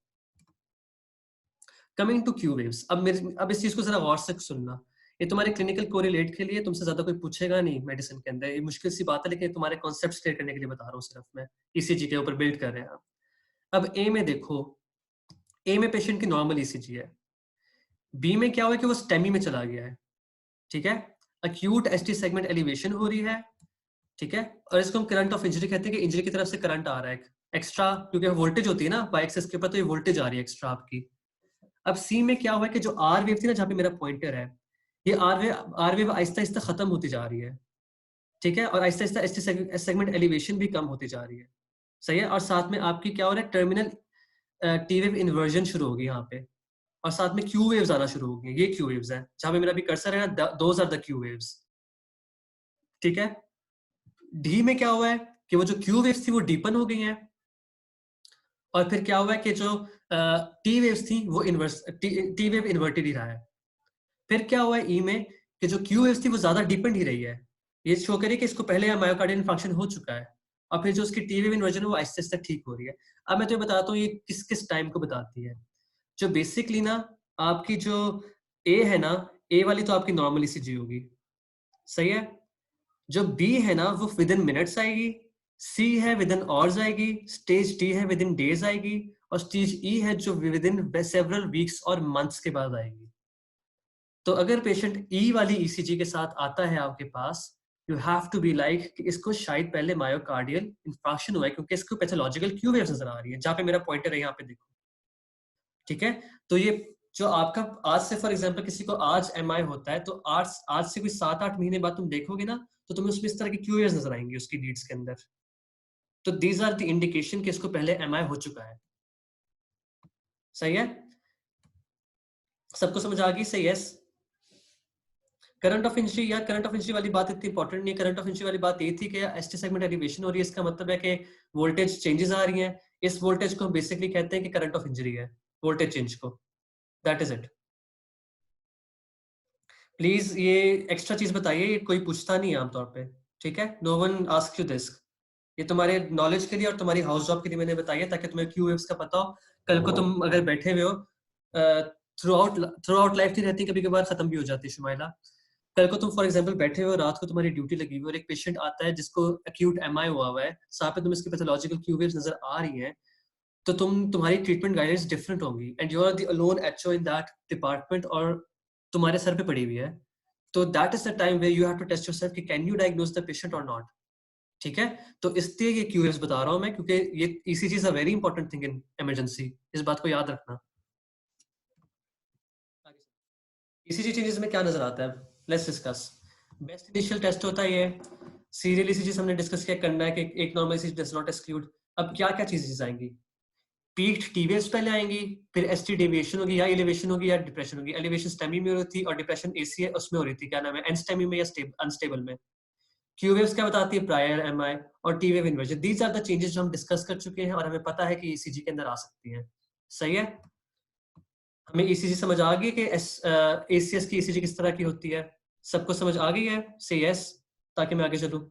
कमिंग टू क्यू वेव्स, अब इस चीज को जरा गौर से सुनना. ये तुम्हारे क्लिनिकल कोरिलेट के लिए तुमसे ज्यादा कोई पूछेगा नहीं मेडिसिन के अंदर. ये मुश्किल सी बात है लेकिन तुम्हारे कॉन्सेप्ट्स क्लियर करने के लिए बता रहा हूँ सिर्फ मैं. ईसीजी के ऊपर बिल्ड कर रहे हैं आप. अब ए में देखो, ए में पेशेंट की नॉर्मल ईसीजी है. बी में क्या हुआ कि वो स्टेमी में चला गया है. ठीक है. अक्यूट एसटी सेगमेंट एलिवेशन हो रही है. ठीक है. और इसको हम करंट ऑफ इंजरी कहते हैं कि इंजरी की तरफ से करंट आ रहा है एक्स्ट्रा, क्योंकि वोल्टेज होती है ना बाई एक्सिस के ऊपर, तो ये वोल्टेज आ रही है एक्स्ट्रा आपकी. अब सी में क्या हुआ कि जो आर वेव थी ना जहाँ पे मेरा पॉइंटर है, ये आर वेव आहिस्ता आहिस्ता खत्म होती जा रही है. ठीक है, और Aahista Aahista ST segment elevation भी कम होती जा रही है, सही है। और साथ में आपकी क्या हो रहा है, टर्मिनल टी वेव इन्वर्जन शुरू होगी यहाँ पे, और साथ में क्यू वेव्स आना शुरू हो गई। ये क्यू वेव्स है जहां पे मेरा भी कर्सर है ना, those are the Q waves, ठीक है। डी में क्या हुआ है कि वो जो क्यू वेव्स थी वो डीपन हो गई हैं, और फिर क्या हुआ है कि जो टी वेव्स थी वो इन्वर्स टी वेव इन्वर्टेड ही रहा है। फिर क्या हुआ है ई में कि जो क्यू वेव्स थी वो ज्यादा डीपन ही रही है, ये शो करे कि इसको पहले मायोकार्डियल इन्फार्क्शन हो चुका है, और फिर जो उसकी टी वेव इन्वर्जन है वो आहिस्ते आहिस्ते ठीक हो रही है। अब मैं तुम्हें बताता हूँ ये किस किस टाइम को बताती है। जो बेसिकली ना आपकी जो ए है ना, ए वाली तो आपकी नॉर्मल ईसीजी होगी, सही है। जो बी है ना वो विद इन मिनट्स आएगी, सी है विद इन आवर्स आएगी, स्टेज डी है विद इन डेज आएगी, और स्टेज ई है जो विद इन सेवरल वीक्स और मंथ्स के बाद आएगी। तो अगर पेशेंट ई वाली ईसीजी के साथ आता है आपके पास, you have to be like कि इसको शायद पहले मायोकार्डियल इंफार्क्शन हुआ है, क्योंकि इसको पैथोलॉजिकल क्यू वेव्स नजर आ रही है, जहां पे मेरा पॉइंटर है यहाँ पे देखो, ठीक है। तो ये जो आपका आज से फॉर एग्जांपल किसी को आज एमआई होता है, तो आज से कोई 7-8 महीने बाद तुम देखोगे ना, तो तुम्हें उसमें इस तरह की क्यूएस नजर आएंगी उसकी लीड्स के अंदर। तो दीज आर द इंडिकेशन कि इसको पहले एमआई हो चुका है, सही है। सबको समझ आ गई, सही है। करंट ऑफ इंजरी, यार करंट ऑफ इंजरी वाली बात इतनी इंपॉर्टेंट नहीं है। करंट ऑफ इंजरी वाली बात ये थी कि एसटी सेगमेंट एलिवेशन हो रही है, इसका मतलब है कि वोल्टेज चेंजेस आ रही हैं। इस वोल्टेज को हम बेसिकली कहते हैं कि करंट ऑफ इंजरी है, वोल्टेज चेंज को, दैट इज इट। प्लीज ये एक्स्ट्रा चीज बताइए, ये कोई पूछता नहीं है आमतौर पे, ठीक है। No one ask you this, ये तुम्हारे नॉलेज के लिए और तुम्हारी हाउस जॉब के लिए मैंने बताया, ताकि तुम्हें क्यू वेव्स का पता हो। कल को तुम अगर बैठे हुए हो, थ्रू आउट लाइफ थी रहती, कभी कभार खत्म भी हो जाती है शुमाइला। कल को तुम फॉर एग्जांपल बैठे हुए हो, रात को तुम्हारी ड्यूटी लगी हुई और एक पेशेंट आता है जिसको एक्यूट एमआई हुआ है, साथ में तुम्हें इसकी पैथोलॉजिकल क्यू वेव्स नजर आ रही हैं, तो तुम्हारी ट्रीटमेंट गाइडेंस डिफरेंट होंगी, and you are the alone HO in that department, और तुम्हारे सर पे पड़ी हुई है। तो that is the time where you have to test yourself कि can you diagnose the patient और नॉट, ठीक है। तो इसलिए ये क्यूएस बता रहा हूं मैं, क्योंकि ये ECG is a very important thing in emergency, इस बात को याद रखना। ईसीजी चेंजेस में क्या नजर आता है, let's discuss. Best initial test होता है ये, सीरियल ईसीजी हमने डिस्कस किया, करना है कि एक normal ECG does not exclude. अब क्या क्या चीजें आएंगी, पीक्ड टीवीएस पहले आएंगी, फिर एसटी डेविएशन होगी, या एलिवेशन होगी या डिप्रेशन होगी। एलिवेशन स्टेमी में हो रही थी और डिप्रेशन एसी उसमें हो रही थी, क्या नाम है, एनस्टेमी में या अनस्टेबल में। क्यू वेव्स क्या बताती है, प्रायर एमआई और T wave inversion. These are the changes जो हम डिस्कस कर चुके हैं और हमें पता है कि ईसीजी के अंदर आ सकती है, सही है। हमें ईसीजी समझ आ गई कि एसीएस की ईसीजी किस तरह की होती है, सबको समझ आ गई है, से यस, ताकि मैं आगे चलूं।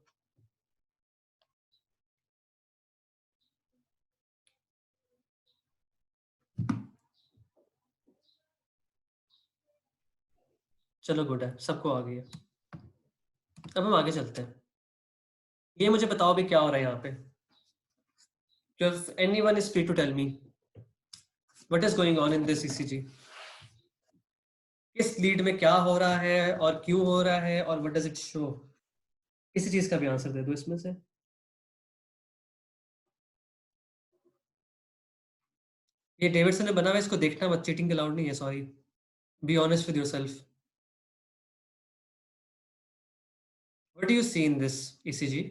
चलो गुड है, सबको आ गई है। अब हम आगे चलते हैं। ये मुझे बताओ भी क्या हो रहा है यहाँ पे, if anyone is free to tell me what is going on in this ECG, इस लीड में क्या हो रहा है और क्यों हो रहा है और व्हाट डज इट शो, किसी चीज का भी आंसर दे दो इसमें से। ये डेविडसन ने बना हुआ है, इसको देखना मत, चीटिंग अलाउड नहीं है, sorry, be honest with yourself. What do you see in this ECG?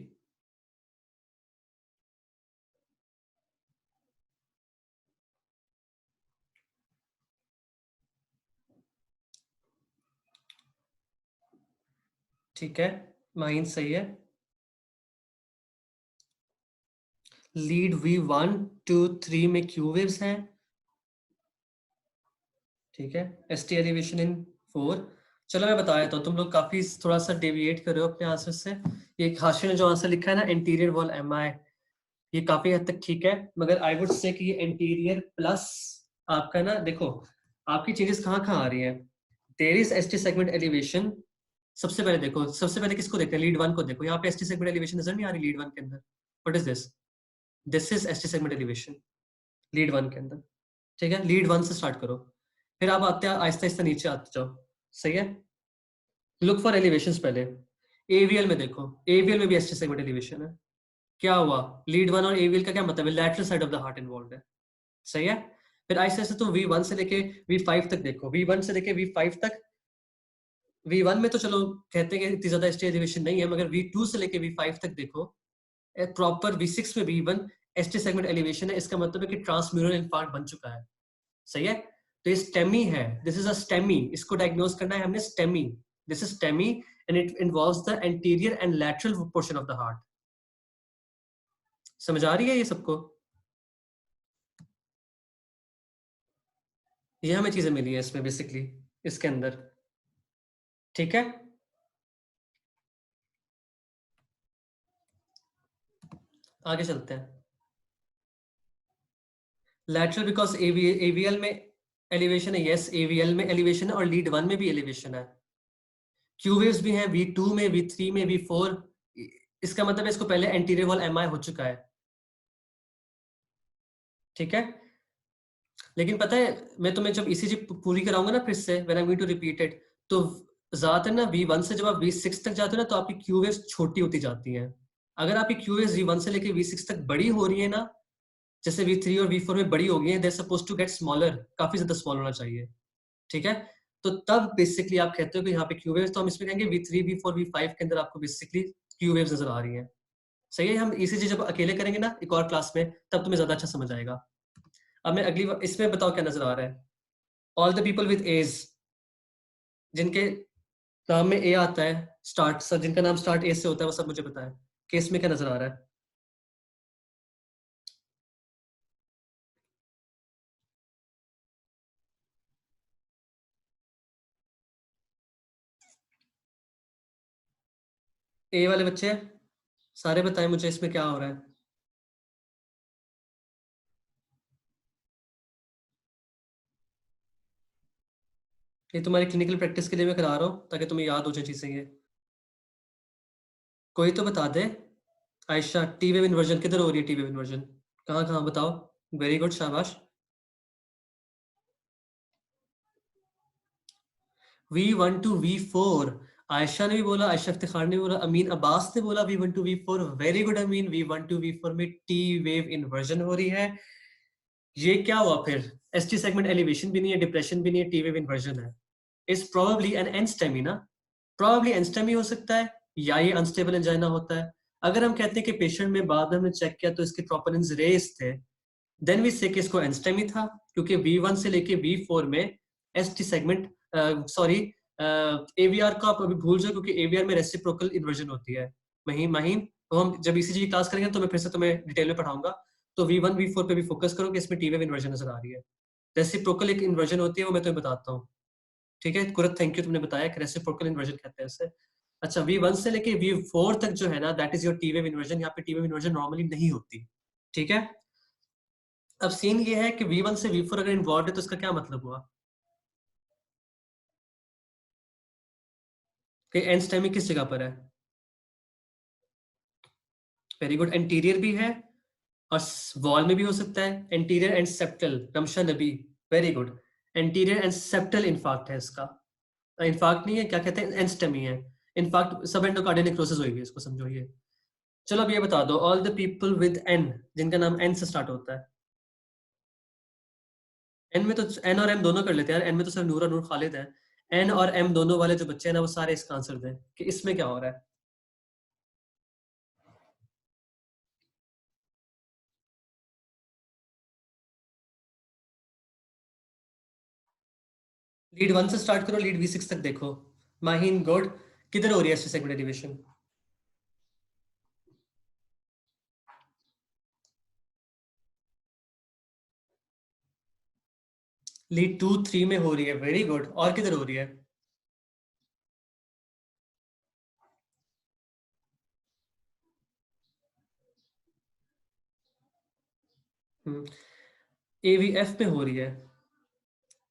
ठीक है, माइन सही है। लीड V1 2 3 में क्यू वेव्स हैं, ठीक है। ST elevation in 4। चलो मैं बता देता हूँ, तुम लोग काफी थोड़ा सा डेविएट कर रहे हो अपने आंसर से। ये हाशिर ने जो आंसर लिखा है ना, एंटीरियर वॉल एमआई, ये काफी हद तक ठीक है, मगर आई वुड से कि ये एंटीरियर प्लस आपका ना, देखो आपकी चेंजेस कहाँ कहाँ आ रही है। There is ST segment elevation. सबसे पहले देखो, सबसे पहले किसको देखते हैं, लीड 1 को देखो, यहाँ पे एसटी सेगमेंट एलिवेशन नजर नहीं आ रही लीड 1 के अंदर। What is this, this is ST segment elevation lead 1 के अंदर, ठीक है। लीड 1 से स्टार्ट करो, फिर आप आते हैं आहिस्ता आहिस्ता नीचे आते जाओ, सही है। लुक फॉर एलिवेशंस पहले। एवीएल में देखो, एवीएल में भी एसटी सेगमेंट एलिवेशन है। क्या हुआ, लीड 1 और एवीएल का क्या मतलब है, lateral side of the heart involve है, सही है। फिर आहिस्ता आहिस्ता तुम V1 से लेके V5 तक देखो, V1 से लेके V5 तक V1 में तो चलो कहते हैं कि इतनी ज्यादा ST एलिवेशन नहीं है, मगर V2 से लेके V5 तक देखो प्रॉपर V6 में V1 ST सेगमेंट एलिवेशन है। इसका मतलब है कि ट्रांसम्यूरल इंफार्क्ट बन चुका है। सही है, तो ये स्टेमी है, दिस इज अ स्टेमी, इसको डायग्नोज करना है हमने STEMI, this is STEMI and it involves the anterior and lateral portion of the heart. समझ आ रही है ये सबको? ये हमें चीजें मिली है इसमें बेसिकली, इसके अंदर। ठीक है, आगे चलते हैं। लैटरल बिकॉज एवीएल में एलिवेशन है, यस एवीएल में एलिवेशन है और लीड 1 में भी एलिवेशन है। क्यू वेव्स भी हैं V2 में, V3 में, V4। इसका मतलब है इसको पहले एंटीरियर वॉल एमआई हो चुका है। ठीक है, लेकिन पता है मैं तुम्हें जब ईसीजी पूरी कराऊंगा ना फिर से, when I am going to repeat it, तो ज्यादातर ना V1 से जब आप V6 तक जाते हो ना तो आपकी क्यू वेव्स छोटी होती जाती हैं। अगर आपकी क्यू वेव्स V1 से लेके V6 तक बड़ी हो रही है ना, जैसे V3 और V4 में बड़ी हो गई है, दे सपोज टू गेट स्मॉलर, काफी ज्यादा स्मॉल होना चाहिए। ठीक है, तो तब बेसिकली आप कहते हो कि यहाँ पे क्यू वेव्स, तो हम इसमें कहेंगे V3 V4 V5 के अंदर आपको बेसिकली क्यू वेव्स नजर आ रही हैं। सही है, हम ईसीजी जब अकेले करेंगे ना एक और क्लास में, तब तुम्हें ज्यादा अच्छा समझ आएगा। अब मैं अगली इसमें बताओ क्या नजर आ रहा है। All the people with age, जिनके नाम में ए आता है स्टार्ट, सब जिनका नाम स्टार्ट ए से होता है वो सब मुझे बताएं कि इसमें क्या नजर आ रहा है। ए वाले बच्चे सारे बताएं मुझे इसमें क्या हो रहा है। ये तुम्हारी क्लिनिकल प्रैक्टिस के लिए मैं करा रहा हूँ ताकि तुम्हें याद हो जाए चीजें ये। कोई तो बता दे। आयशा, टी वेव इन्वर्जन किधर हो रही है? टी वेव इन्वर्जन कहाँ कहाँ बताओ। वेरी गुड, शाबाश। V1 to V4, आयशा ने भी बोला, आयशा इफ्तिखार ने भी बोला, अमीन अब्बास ने बोला V1 to V4। Very good Amin, V1 to V4 में टी वेव इन्वर्जन हो रही है। ये क्या हुआ फिर? एसटी सेगमेंट एलिवेशन भी नहीं है, डिप्रेशन भी नहीं है, टी वेव इन्वर्जन है। इज प्रोबेबली एन एनस्टेमी ना, प्रोबेबली एनस्टेमी हो सकता है, या ये अनस्टेबल एंजाइना होता है। अगर हम कहते हैं कि पेशेंट में बाद में हमने चेक किया तो इसके ट्रोपोनिन्स रेज थे, देन वी से कि इसको एनस्टेमी था, क्योंकि V1 से लेके V4 में एसटी सेगमेंट, सॉरी एवीआर को आप अभी भूल जाओ क्योंकि एवीआर में रेसिप्रोकल इन्वर्जन होती है। महीन महीन, तो हम जब ईसीजी की क्लास करेंगे तो मैं फिर से तुम्हें डिटेल में पढ़ाऊंगा। तो V1 V4 पे भी फोकस करो कि इसमें टी वेव इन्वर्जन नजर आ रही है। रेसिप्रोकल एक इन्वर्जन होती है, वो मैं तुम्हें बताता हूँ। ठीक है कुरत, थैंक यू, तुमने बताया कि रेसिप्रोकल इन्वर्जन कहते हैं इसे। अच्छा, V1 से लेके V4 तक जो है ना, that is your T wave inversion. यहाँ पे टी वेव इन्वर्जन नॉर्मली नहीं होती। ठीक है, अब सीन ये है कि V1 से V4 अगर इन्वॉल्व है तो इसका क्या मतलब हुआ कि एंड स्टेमी किस जगह पर है? वेरी गुड, एंटीरियर भी है और वॉल में भी हो सकता है। Anterior and septal, Ramsha Nabi, very good. Anterior and septal infarct है इसका। इन्फार्क्ट नहीं है, क्या कहते हैं, एंस्टेमी है। इन्फार्क्ट सब एंडोकार्डियल नेक्रोसिस हुई है, इसको समझो ये। चलो अब ये बता दो, all the people with N, जिनका नाम एन से स्टार्ट होता है। एन में तो एन और एम दोनों कर लेते हैं यार, एन में तो सिर्फ नूर और नूर खालिद है। एन और एम दोनों वाले जो बच्चे हैं ना, वो सारे इसका आंसर दें कि इसमें क्या हो रहा है। लीड 1 से स्टार्ट करो, लीड V6 तक देखो। माहिन गुड, किधर हो रही है सेगमेंट डेरिवेशन? लीड 2 3 में हो रही है, वेरी गुड। और किधर हो रही है? AVF पे हो रही है।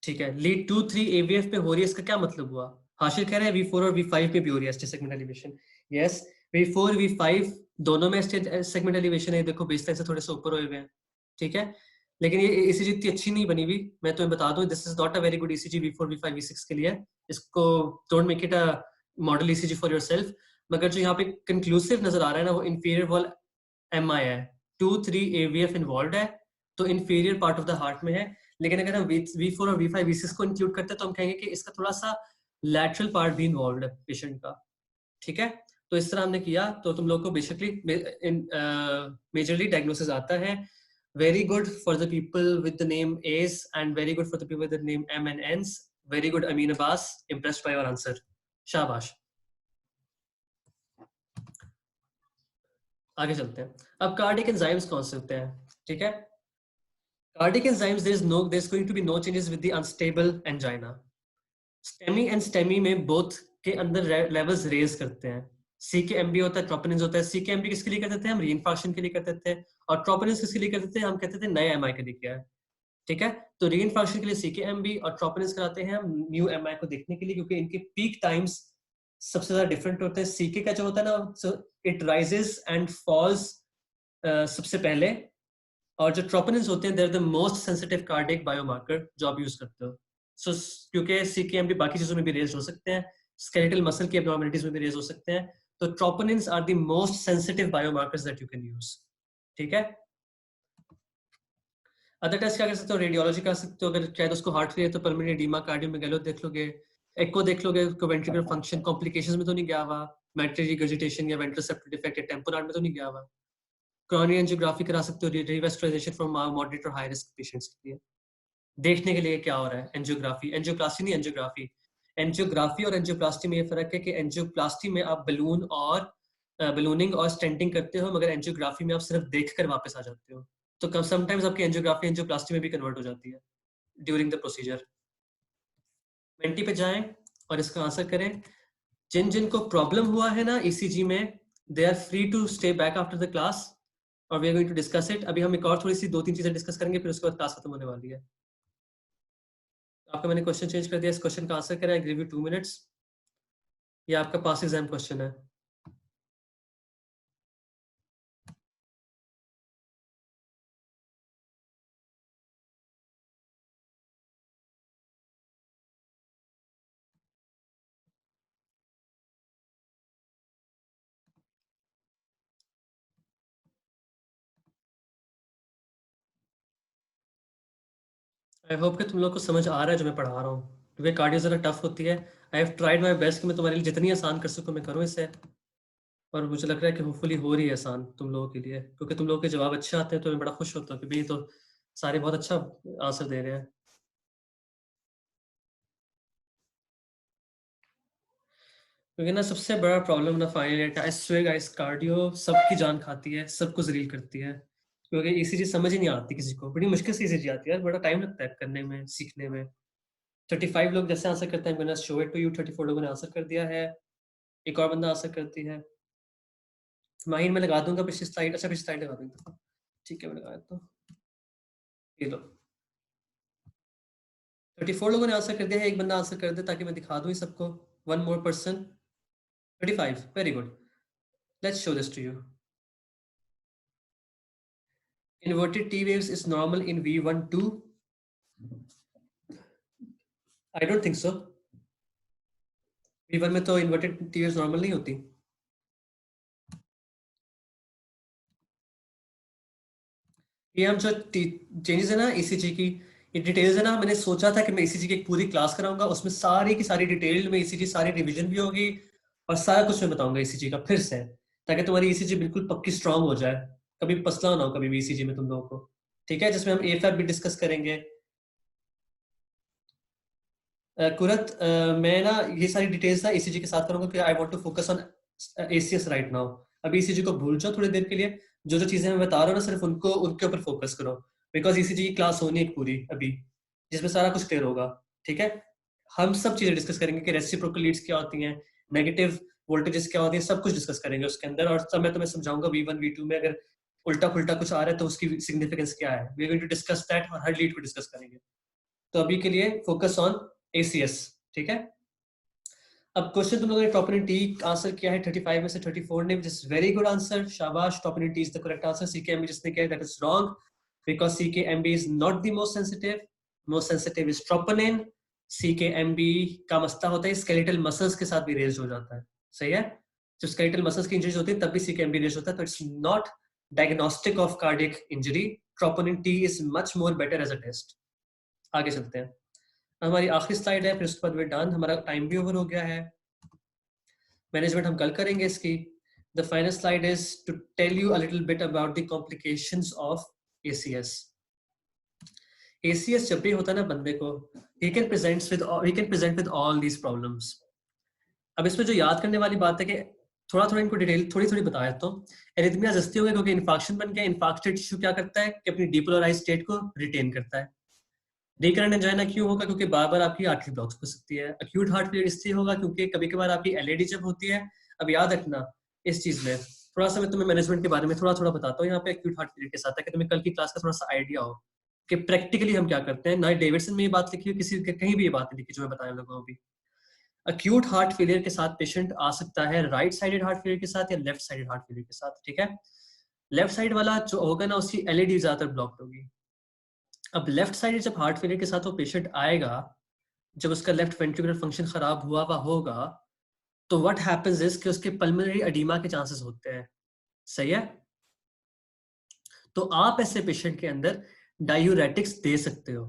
ठीक है, लीड 2 3 AVF पे हो रही है, इसका क्या मतलब हुआ? हाशिर कह रहे हैं V4 और V5 पे भी हो रही है Estee segment elevation. Yes, V4 V5 दोनों में एस्टी सेगमेंट एलिवेशन है, देखो बेस लाइन से थोड़े से ऊपर हुए हुए हैं। ठीक है, लेकिन ये ईसीजी इतनी अच्छी नहीं बनी हुई, मैं तुम्हें बता दूं, this is not a very good ECG V4 V5 V6 के लिए। इसको don't make it a model ECG for yourself. मगर जो यहाँ पे कंक्लूसिव नजर आ रहा है ना, वो इंफीरियर वॉल MI है, 2 3 AVF इन्वॉल्व है, तो inferior part of the heart में है। लेकिन अगर हम V4 और V5 V6 को इंक्लूड करते हैं तो हम कहेंगे कि इसका थोड़ा सा लैटरल पार्ट भी इन्वॉल्व है पेशेंट का, ठीक है। तो इस तरह हमने किया तो तुम लोग को बेसिकली मेजरली डायग्नोसिस आता है। Very good for the people with the name S and very good for the people with the name M and Ns. Very good Amin Abbas, impressed by your answer, शाबाश। आगे चलते हैं। अब कार्डियक एंजाइम्स कौन से होते हैं, ठीक है। Cardiac enzymes there is going to be no changes with the unstable angina. STEMI and STEMI में बोथ के अंदर लेवल्स रेज करते हैं। सीकेएमबी होता है, ट्रोपोनिन होता है। सीकेएमबी किसके लिए करते थे हम? रीइंफॉर्मेशन के लिए करते थे। और ट्रोपोनिन किसके लिए करते थे? हम कहते थे नए एमआई के लिए किया है, ठीक है। तो रीइंफॉर्मेशन के लिए सीकेएमबी और ट्रोपोनिन कराते हैं हम न्यू एमआई को देखने के लिए, क्योंकि इनके पीक टाइम्स सबसे ज्यादा डिफरेंट होते हैं। सीके का जो होता है ना, इट राइजेस एंड फॉल्स सबसे पहले, और जो ट्रोपोनिन होते हैं, they are the most sensitive cardiac biomarker जो आप यूज करते हो। सो क्योंकि सीकेएमबी बाकी चीजों में भी रेज हो सकते हैं, स्केलेटल मसल की एब्नॉर्मलिटीज में भी रेज हो सकते हैं, तो troponins are the most sensitive biomarkers that you can use, ठीक है। अदर टेस्ट क्या कर सकते हो? रेडियोलॉजी कर सकते हो, अगर शायद उसको हार्ट फेलियर तो पल्मोनरी एडीमा, कार्डियोमेगालो देख लोगे, एको देख लोगे, वेंट्रिकुलर फंक्शन कॉम्प्लिकेशंस में तो नहीं गया हुआ, मैट्री रिगर्जिटेशन या वेंट्रल सेप्टल डिफेक्ट या टेम्पोरार्ड में तो नहीं गया हुआ। कोरोनरी एंजियोग्राफी करा सकते हो, रिवेस्टराइजेशन फॉर मॉडरेट और हाई रिस्क पेशेंट्स के लिए, देखने के लिए क्या हो रहा है। एंजियोग्राफी, एंजियोप्लास्टी नहीं, एंजियोग्राफी। एंजियोग्राफी और एंजियोप्लास्टी में ये फर्क है कि एंजियोप्लास्टी में आप बलून और बलूनिंग और स्टेंटिंग करते हो, मगर एंजियोग्राफी में आप सिर्फ देखकर वापस आ जाते हो। तो समटाइम्स आपकी एंजियोग्राफी एंजियोप्लास्टी में भी कन्वर्ट हो जाती है ड्यूरिंग द प्रोसीजर। मेंटी पे जाएं और इसका आंसर करें। जिन जिन को प्रॉब्लम हुआ है ना ईसीजी में, they are free to stay back after the class और we are going to discuss it. अभी हम एक और थोड़ी सी 2-3 चीजें डिस्कस करेंगे, फिर उसके बाद क्लास खत्म होने वाली है। आपका मैंने क्वेश्चन चेंज कर दिया, इस क्वेश्चन का आंसर करें। I give you 2 minutes. ये आपका पास एग्जाम क्वेश्चन है। आई होप कि तुम लोग को समझ आ रहा है जो मैं पढ़ा रहा हूँ, क्योंकि कार्डियो जरा टफ होती है। I have tried my best कि मैं तुम्हारे लिए जितनी आसान कर सकूँ मैं करूँ इसे, और मुझे लग रहा है कि होपफुली हो रही है आसान तुम लोगों के लिए, क्योंकि तुम लोगों के जवाब अच्छे आते हैं तो मैं बड़ा खुश होता हूँ कि भाई तो सारे बहुत अच्छा आंसर दे रहे हैं। क्योंकि ना सबसे बड़ा प्रॉब्लम ना final I swear guys, cardio सबकी जान खाती है, सबको जलील करती है। क्योंकि ईसीजी समझ ही नहीं आती किसी को, बड़ी मुश्किल से ईसीजी आती है, बड़ा टाइम लगता है करने में, सीखने में। 35 लोग जैसे आंसर करते हैं, मैंने शो इट टू यू, 34 लोगों ने आंसर कर दिया है। एक और बंदा आंसर करती है। माहिर मैं लगा दूंगा पिछली स्लाइड, अच्छा पिछली स्लाइड लगा दूंगा, ठीक है मैं लगा देता हूँ। ये लो 34 लोगों ने आंसर कर दिया है, एक बंदा आंसर कर दे ताकि मैं दिखा दूं सबको। One more person. 35, very good. Let's show this to you. Inverted T waves is normal in V1 too? I don't think so. V1 में तो inverted T waves normal नहीं होती। ये हम जो चेंजेस है ना ईसीजी की, ये डिटेल्स है ना, मैंने सोचा था कि मैं ईसीजी की एक पूरी क्लास कराऊंगा, उसमें सारी की सारी डिटेल में ईसीजी सारी रिवीजन भी होगी और सारा कुछ मैं बताऊंगा ईसीजी का फिर से, ताकि तुम्हारी ईसीजी बिल्कुल पक्की स्ट्रांग हो जाए, कभी पसला ना हो कभी भी ईसीजी में तुम लोगों को, ठीक है। जिसमें हम एफएफ भी डिस्कस करेंगे। कुरत मैं ना ये सारी डिटेल्स ना ईसीजी के साथ करूंगा, कि I want to focus on ACS right now. अभी ईसीजी को भूल जाओ थोड़ी देर के लिए, जो जो चीजें मैं बता रहा हूँ ना सिर्फ उनको उनके ऊपर फोकस करो, बिकॉज ईसीजी की क्लास होनी है एक पूरी अभी, जिसमें सारा कुछ क्लियर होगा, ठीक है। हम सब चीजें डिस्कस करेंगे कि रेसिप्रोकल लीड्स क्या होती हैं, नेगेटिव वोल्टेजेस क्या होती हैं, सब कुछ डिस्कस करेंगे उसके अंदर, और सब मैं तुम्हें समझाऊंगा V1 V2 में अगर उल्टा पुल्टा कुछ आ रहा है तो उसकी सिग्निफिकेंस क्या है। We are going to discuss that और हर लीड को डिस्कस करेंगे। तो अभी के लिए फोकस ऑन एसीएस, ठीक है। अब क्वेश्चन तुम लोगों ने टॉपिन टी आंसर किया है 35 में से 34 ने, which is very good answer, शाबाश। Troponin T is the correct answer. CKMB जिसने किया that is wrong, because CKMB is not the most sensitive is troponin. CKMB का मसला होता है स्केलेटल मसल्स के साथ भी रेज हो जाता है, सही है। जब स्केलेटल मसल्स की इंजरीज होती है तब भी सीकेएमबी रेज होता है, तो it's not diagnostic of cardiac injury. Troponin T is much more better as a test. आगे चलते हैं। हमारी आखिरी स्लाइड है, फिर उसके बाद डन, हमारा टाइम भी ओवर हो गया है। मैनेजमेंट हम कल करेंगे इसकी। The final slide is to tell you a little bit about the complications of ACS। ACS जब भी होता है ना बंदे को, he can present with all these problems। अब इसमें जो याद करने वाली बात है कि थोड़ा थोड़ा इनको डिटेल थोड़ी थोड़ी बता देता हूँ। एरिथमिया जस्ती हो गया क्योंकि इन्फाक्शन बन गया। इन्फाक्टेड टिश्यू क्या करता है कि अपनी डिपोलराइज स्टेट को रिटेन करता है। रिकरेंट एंजाइना क्यों होगा? क्योंकि बार बार आपकी आर्टरी ब्लॉक हो सकती है। अक्यूट हार्ट फेलियर इसलिए होगा क्योंकि कभी कभार आपकी LAD जब होती है। अब याद रखना इस चीज में थोड़ा सा, मैं तुम्हें मैनेजमेंट के बारे में थोड़ा थोड़ा बताता हूँ यहाँ पे अक्यूट हार्ट फेलियर के साथ, ताकि तुम्हें कल की क्लास का थोड़ा सा आइडिया हो कि प्रैक्टिकली हम क्या करते हैं। ना डेविडसन में ये बात लिखी हो, किसी कहीं भी ये बात नहीं लिखी जो मैं बताया लोगों को अभी। अक्यूट हार्ट फेलियर के साथ पेशेंट आ सकता है राइट साइडेड हार्ट फेलियर के साथ या लेफ्ट साइडेड हार्ट फेलियर के साथ। ठीक है, लेफ्ट साइड वाला जो होगा ना उसकी LAD ज्यादातर ब्लॉक्ड होगी। अब लेफ्ट साइड जब हार्ट फेलियर के साथ वो पेशेंट आएगा, जब उसका लेफ्ट वेंट्रिकुलर फंक्शन खराब हुआ होगा, तो व्हाट हैपेंस इज कि उसके पल्मोनरी एडिमा के चांसेस होते हैं। सही है, तो आप ऐसे पेशेंट के अंदर डायूरेटिक्स दे सकते हो।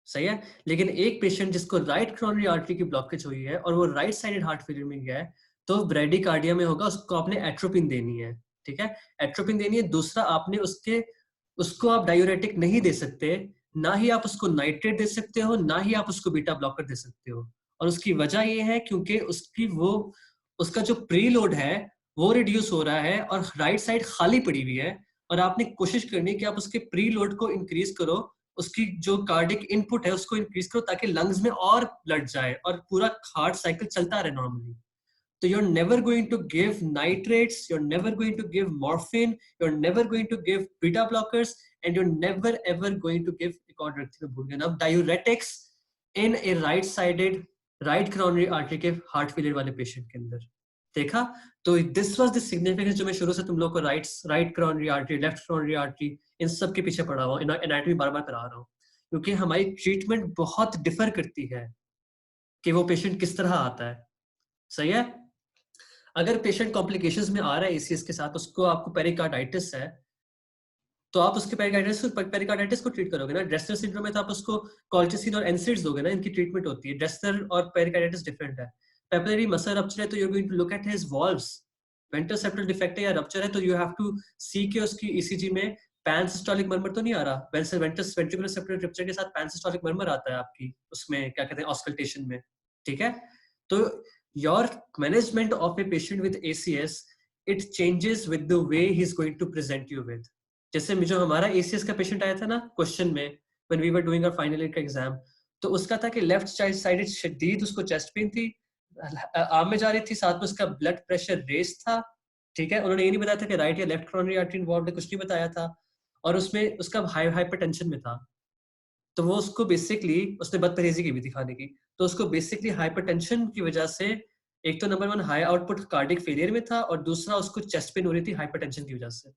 सही है, लेकिन एक पेशेंट जिसको राइट कोरोनरी आर्टरी की ब्लॉकेज हुई है और वो राइट साइडेड हार्ट फेलियर में गया है, तो ब्रेडिकार्डिया में होगा, उसको आपने एट्रोपिन देनी है। ठीक है, एट्रोपिन देनी है। दूसरा, आपने उसको आप डायूरेटिक नहीं दे सकते, ना ही आप उसको नाइट्रेट दे सकते हो, ना ही आप उसको बीटा ब्लॉकर दे सकते हो। और उसकी वजह ये है क्योंकि उसका जो प्रीलोड है वो रिड्यूस हो रहा है और राइट साइड खाली पड़ी हुई है। और आपने कोशिश करनी है कि आप उसके प्रीलोड को इंक्रीज करो, उसकी जो कार्डिक इनपुट है उसको इंक्रीज करो, ताकि लंग्स में और ब्लड जाए और पूरा हार्ट साइकिल चलता रहे normally. So you're never going to give nitrates, you're never going to give morphine, you're never going to give beta blockers, and you're never ever going to give now diuretics in a right-sided right coronary artery के heart failure वाले patient के अंदर। देखा, तो this was the significance जो मैं शुरू से तुम लोग को right coronary artery, left coronary artery इन सब के पीछे पढ़ा हुआ हूँ, एनाटॉमी बार बार करा रहा हूँ, क्योंकि हमारी ट्रीटमेंट बहुत डिफर करती है कि वो पेशेंट किस तरह आता है। सही है, अगर पेशेंट कॉम्प्लिकेशंस में आ रहा है ACS के साथ, उसको आपको पेरिकार्डाइटिस है, तो आप उसके पेरिकार्डाइटिस को ट्रीट करोगे ना। ड्रेसलर सिंड्रोम में तो आप उसको कॉल्चिसिन और एनसिड्स दोगे ना, इनकी ट्रीटमेंट होती है। ड्रेसलर और पेरिकार्डाइटिस डिफरेंट है। पेपिलरी मसल रप्चर है तो you are going to look at his valves. Ventroseptal defect है या रप्चर है तो यू हैव टू सी के उसकी ECG में पैनसिस्टोलिक मर्मर तो नहीं आ रहा। वेंट्रिकुलर सेप्टल रप्चर के साथ पैनसिस्टोलिक मर्मर आता है आपकी उसमें क्या कहते हैं ऑस्कल्टेशन में। ठीक है, तो your management of a patient with ACS, it changes with the way he's going to present you with। जैसे जो हमारा ACS का पेशेंट आया था ना क्वेश्चन में, when we were doing our final year का एग्जाम, तो उसका था कि लेफ्ट साइडेड शदीद उसको चेस्ट पेन थी, आर्म में जा रही थी, साथ में उसका ब्लड प्रेशर रेस था। ठीक है, उन्होंने ये नहीं बताया था कि राइट या लेफ्ट कोरोनरी आर्टरी इन्वॉल्व है, कुछ नहीं बताया था। और उसमें उसका हाइपरटेंशन में था, तो वो उसको बेसिकली उसने बदपरहेजी की भी दिखाने की, तो उसको बेसिकली हाइपरटेंशन की वजह से एक तो number 1 high output cardiac failure में था, और दूसरा उसको चेस्ट पेन हो रही थी हाइपरटेंशन की वजह से।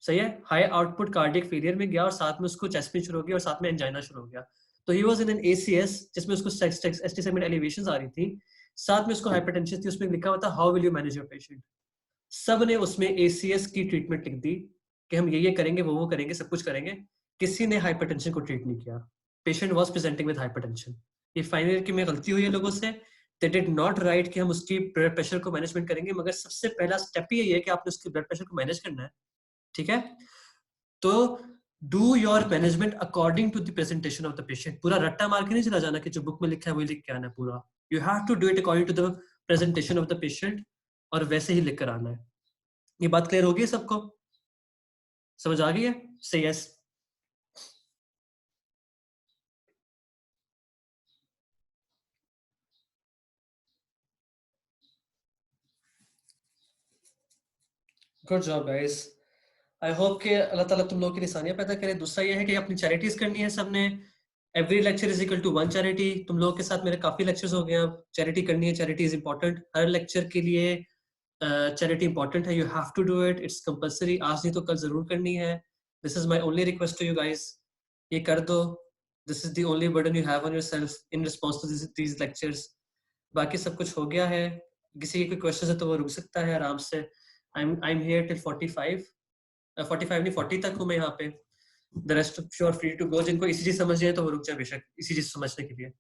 सही है, हाई आउटपुट कार्डिक फेलियर में गया और साथ में उसको चेस्ट पेन शुरू हो गया और साथ में एंजाइना शुरू हो गया। तो he was in an ACS जिसमें उसको ST सेगमेंट एलिवेशंस आ रही थी, साथ में उसको हाइपरटेंशन थी। उसमें लिखा हुआ था how will you manage your patient. सब ने उसमें ACS की ट्रीटमेंट लिख दी कि हम ये करेंगे, वो करेंगे, सब कुछ करेंगे। किसी ने हाइपरटेंशन को ट्रीट नहीं किया। Patient was presenting with hypertension. ये फाइनल ईयर की में गलती हुई है लोगों से, दे डिड नॉट राइट कि हम उसकी ब्लड प्रेशर को मैनेजमेंट करेंगे, मगर सबसे पहला स्टेप ही यही है कि आपने उसके ब्लड प्रेशर को मैनेज करना है। ठीक है, तो do your management according to the presentation of the patient. पूरा रट्टा मार के नहीं चला जाना कि जो बुक में लिखा है वही लिख के आना है पूरा। You have to do it according to the presentation of the patient, और वैसे ही लिख कर आना है। ये बात क्लियर होगी सबको? समझ आ गई है? से yes. Good job guys. I hope कि अल्लाह ताला तुम लोगों की निशानियां पैदा करे। दूसरा ये है कि अपनी चैरिटीज करनी है सबने। Every lecture is equal to 1 charity. तुम लोगों के साथ मेरे काफी लेक्चर्स हो गए हैं, चैरिटी करनी है। चैरिटी इज इंपॉर्टेंट, हर लेक्चर के लिए चैरिटी इंपॉर्टेंट है। You have to do it, it's compulsory. आज नहीं तो कल जरूर करनी है। This is my only request to you guys, ये कर दो। This is the only burden you have on yourself in response to these lectures. बाकी सब कुछ हो गया है। किसी की कोई क्वेश्चन है तो वो रुक सकता है आराम से। I'm here till 45 नहीं 40 तक हूँ मैं यहाँ पे। The rest of you are free to go. जिनको इसी चीज समझनी है तो वो रुक जाए बेशक इसी चीज समझने के लिए।